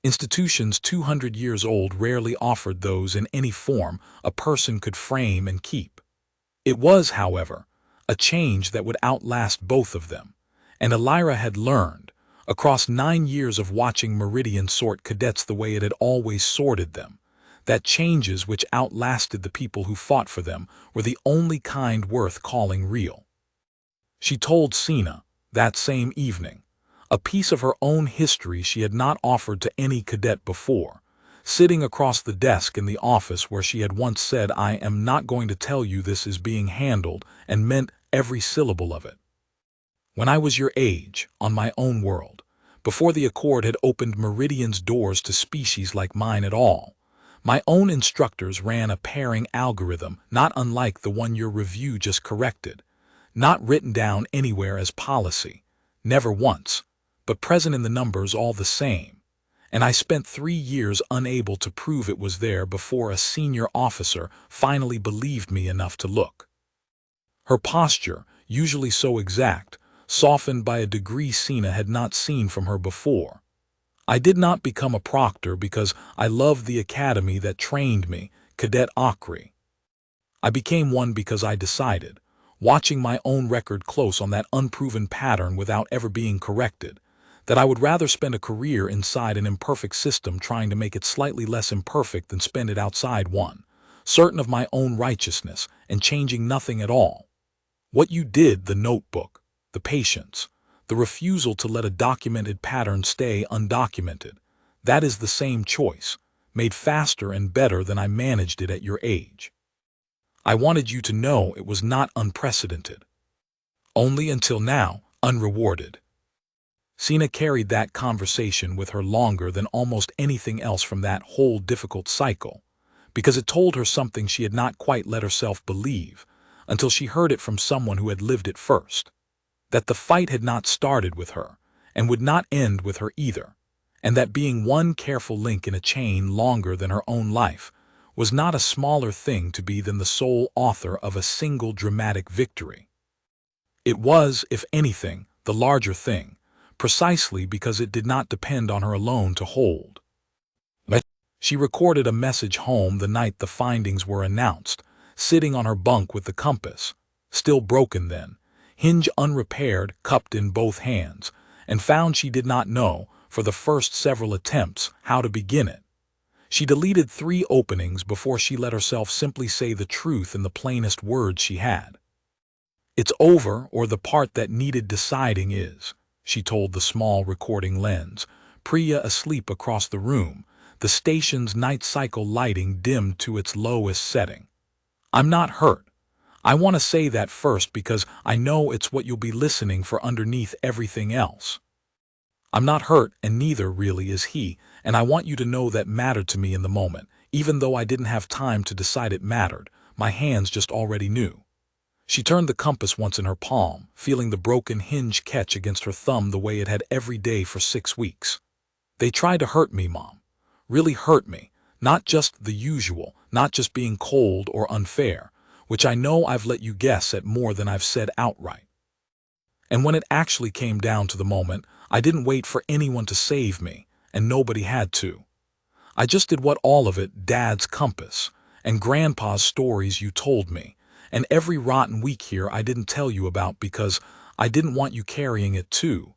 Institutions 200 years old rarely offered those in any form a person could frame and keep. It was, however, a change that would outlast both of them, and Ilyra had learned, across 9 years of watching Meridian sort cadets the way it had always sorted them, that changes which outlasted the people who fought for them were the only kind worth calling real. She told Sena, that same evening, a piece of her own history she had not offered to any cadet before, sitting across the desk in the office where she had once said, "I am not going to tell you this is being handled," and meant every syllable of it. When I was your age, on my own world, before the Accord had opened Meridian's doors to species like mine at all, my own instructors ran a pairing algorithm not unlike the one your review just corrected, not written down anywhere as policy, never once, but present in the numbers all the same. And I spent 3 years unable to prove it was there before a senior officer finally believed me enough to look. Her posture, usually so exact, softened by a degree Sena had not seen from her before. I did not become a proctor because I loved the academy that trained me, Cadet Okri. I became one because I decided, watching my own record close on that unproven pattern without ever being corrected, that I would rather spend a career inside an imperfect system trying to make it slightly less imperfect than spend it outside one, certain of my own righteousness and changing nothing at all. What you did, the notebook, the patience, the refusal to let a documented pattern stay undocumented, that is the same choice, made faster and better than I managed it at your age. I wanted you to know it was not unprecedented. Only until now, unrewarded. Sena carried that conversation with her longer than almost anything else from that whole difficult cycle, because it told her something she had not quite let herself believe, until she heard it from someone who had lived it first. That the fight had not started with her, and would not end with her either, and that being one careful link in a chain longer than her own life was not a smaller thing to be than the sole author of a single dramatic victory. It was, if anything, the larger thing, precisely because it did not depend on her alone to hold. She recorded a message home the night the findings were announced, sitting on her bunk with the compass, still broken then, hinge unrepaired, cupped in both hands, and found she did not know, for the first several attempts, how to begin it. She deleted 3 openings before she let herself simply say the truth in the plainest words she had. "It's over, or the part that needed deciding is," she told the small recording lens, Priya asleep across the room, the station's night cycle lighting dimmed to its lowest setting. "I'm not hurt. I want to say that first because I know it's what you'll be listening for underneath everything else. I'm not hurt, and neither really is he, and I want you to know that mattered to me in the moment, even though I didn't have time to decide it mattered. My hands just already knew." She turned the compass once in her palm, feeling the broken hinge catch against her thumb the way it had every day for 6 weeks. "They tried to hurt me, Mom. Really hurt me. Not just the usual, not just being cold or unfair, which I know I've let you guess at more than I've said outright. And when it actually came down to the moment, I didn't wait for anyone to save me, and nobody had to. I just did what all of it, Dad's compass, and Grandpa's stories you told me, and every rotten week here I didn't tell you about because I didn't want you carrying it too.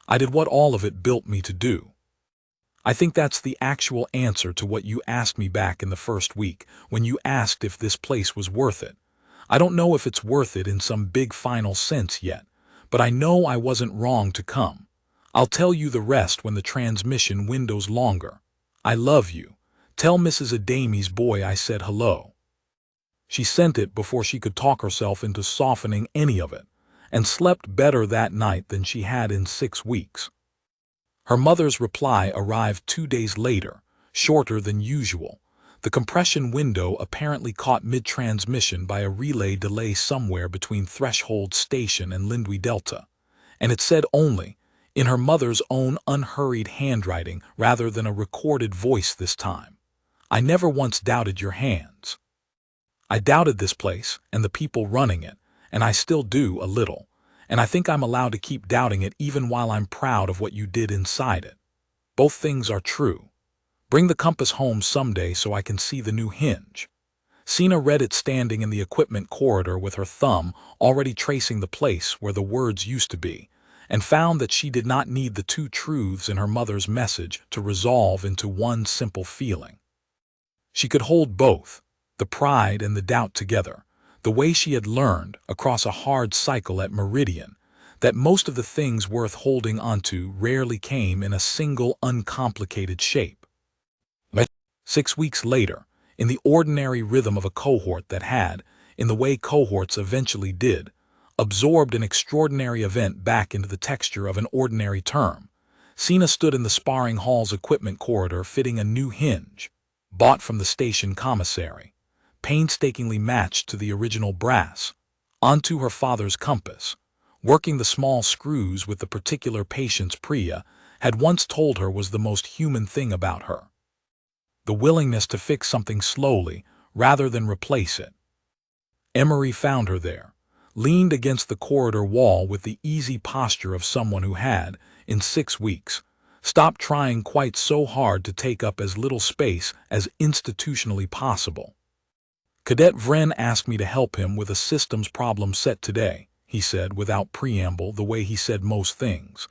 I did what all of it built me to do. I think that's the actual answer to what you asked me back in the first week, when you asked if this place was worth it. I don't know if it's worth it in some big final sense yet, but I know I wasn't wrong to come. I'll tell you the rest when the transmission window's longer. I love you. Tell Mrs. Adami's boy I said hello." She sent it before she could talk herself into softening any of it, and slept better that night than she had in 6 weeks. Her mother's reply arrived 2 days later, shorter than usual. The compression window apparently caught mid-transmission by a relay delay somewhere between Threshold Station and Lindwey Delta, and it said only, in her mother's own unhurried handwriting rather than a recorded voice this time, "I never once doubted your hands. I doubted this place and the people running it, and I still do a little. And I think I'm allowed to keep doubting it even while I'm proud of what you did inside it. Both things are true. Bring the compass home someday so I can see the new hinge." Sena read it standing in the equipment corridor with her thumb already tracing the place where the words used to be, and found that she did not need the 2 truths in her mother's message to resolve into one simple feeling. She could hold both, the pride and the doubt together, the way she had learned, across a hard cycle at Meridian, that most of the things worth holding onto rarely came in a single uncomplicated shape. 6 weeks later, in the ordinary rhythm of a cohort that had, in the way cohorts eventually did, absorbed an extraordinary event back into the texture of an ordinary term, Sena stood in the sparring hall's equipment corridor fitting a new hinge, bought from the station commissary, painstakingly matched to the original brass, onto her father's compass, working the small screws with the particular patience Priya had once told her was the most human thing about her. The willingness to fix something slowly rather than replace it. Emery found her there, leaned against the corridor wall with the easy posture of someone who had, in 6 weeks, stopped trying quite so hard to take up as little space as institutionally possible. Cadet Vren asked me to help him with a systems problem set today, he said without preamble the way he said most things.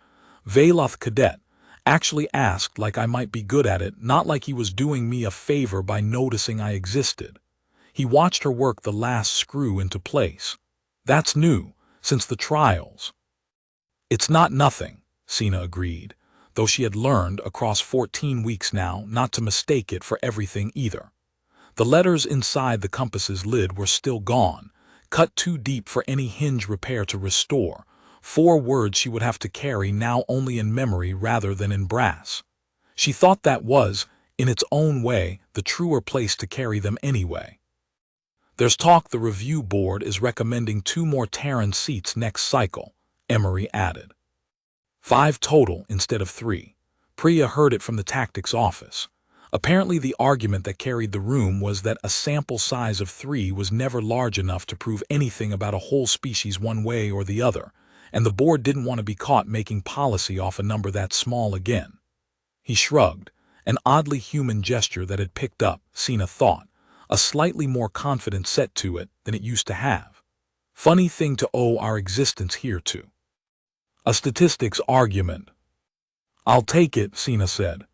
Veloth Cadet actually asked like I might be good at it, not like he was doing me a favor by noticing I existed. He watched her work the last screw into place. That's new, since the trials. It's not nothing, Sena agreed, though she had learned across 14 weeks now not to mistake it for everything either. The letters inside the compass's lid were still gone, cut too deep for any hinge repair to restore, 4 words she would have to carry now only in memory rather than in brass. She thought that was, in its own way, the truer place to carry them anyway. There's talk the review board is recommending 2 more Terran seats next cycle, Emery added. 5 total instead of 3. Priya heard it from the tactics office. Apparently the argument that carried the room was that a sample size of 3 was never large enough to prove anything about a whole species one way or the other, and the board didn't want to be caught making policy off a number that small again. He shrugged, an oddly human gesture that had picked up, Sena thought, a slightly more confident set to it than it used to have. Funny thing to owe our existence here to. A statistics argument. I'll take it, Sena said.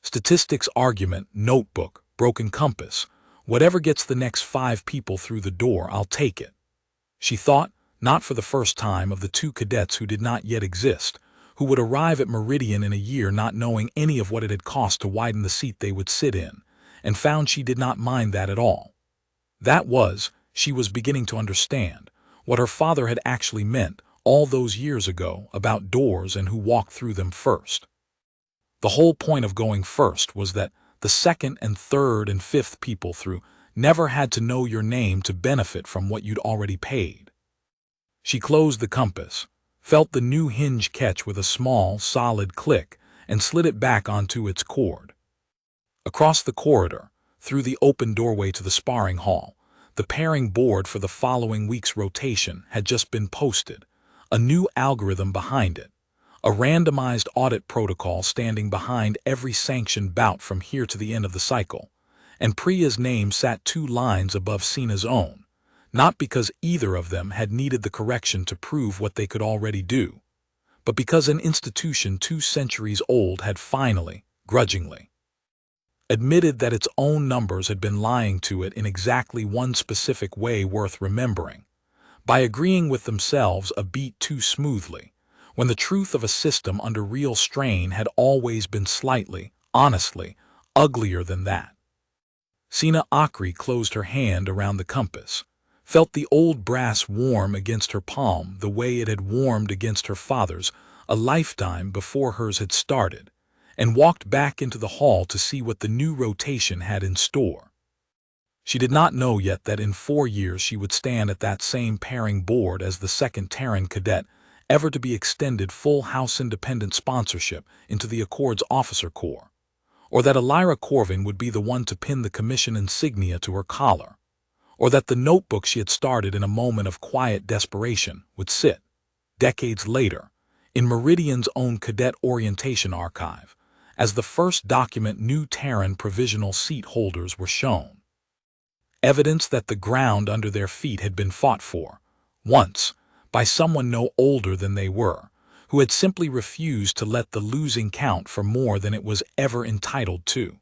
Statistics argument, notebook, broken compass, whatever gets the next 5 people through the door, I'll take it. She thought, not for the first time, of the 2 cadets who did not yet exist, who would arrive at Meridian in a year not knowing any of what it had cost to widen the seat they would sit in, and found she did not mind that at all. That was, she was beginning to understand, what her father had actually meant all those years ago about doors and who walked through them first. The whole point of going first was that the 2nd and 3rd and 5th people through never had to know your name to benefit from what you'd already paid. She closed the compass, felt the new hinge catch with a small, solid click, and slid it back onto its cord. Across the corridor, through the open doorway to the sparring hall, the pairing board for the following week's rotation had just been posted, a new algorithm behind it, a randomized audit protocol standing behind every sanctioned bout from here to the end of the cycle, and Priya's name sat 2 lines above Sena's own, not because either of them had needed the correction to prove what they could already do, but because an institution 2 centuries old had finally, grudgingly, admitted that its own numbers had been lying to it in exactly one specific way worth remembering, by agreeing with themselves a beat too smoothly, when the truth of a system under real strain had always been slightly, honestly, uglier than that. Sena Okri closed her hand around the compass, felt the old brass warm against her palm the way it had warmed against her father's a lifetime before hers had started, and walked back into the hall to see what the new rotation had in store. She did not know yet that in 4 years she would stand at that same pairing board as the 2nd Terran cadet ever to be extended full House independent sponsorship into the Accord's officer corps, or that Ilyra Corvane would be the one to pin the commission insignia to her collar, or that the notebook she had started in a moment of quiet desperation would sit, decades later, in Meridian's own cadet orientation archive, as the first document new Terran Provisional Seat holders were shown. Evidence that the ground under their feet had been fought for, once, by someone no older than they were, who had simply refused to let the losing count for more than it was ever entitled to.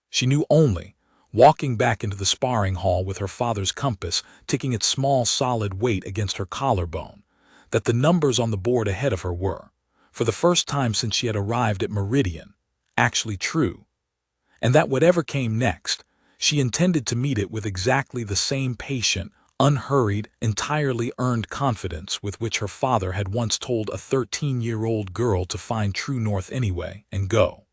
She knew only, walking back into the sparring hall with her father's compass ticking its small solid weight against her collarbone, that the numbers on the board ahead of her were, for the first time since she had arrived at Meridian, actually true, and that whatever came next, she intended to meet it with exactly the same patient, unhurried, entirely earned confidence with which her father had once told a 13-year-old girl to find true north anyway and go.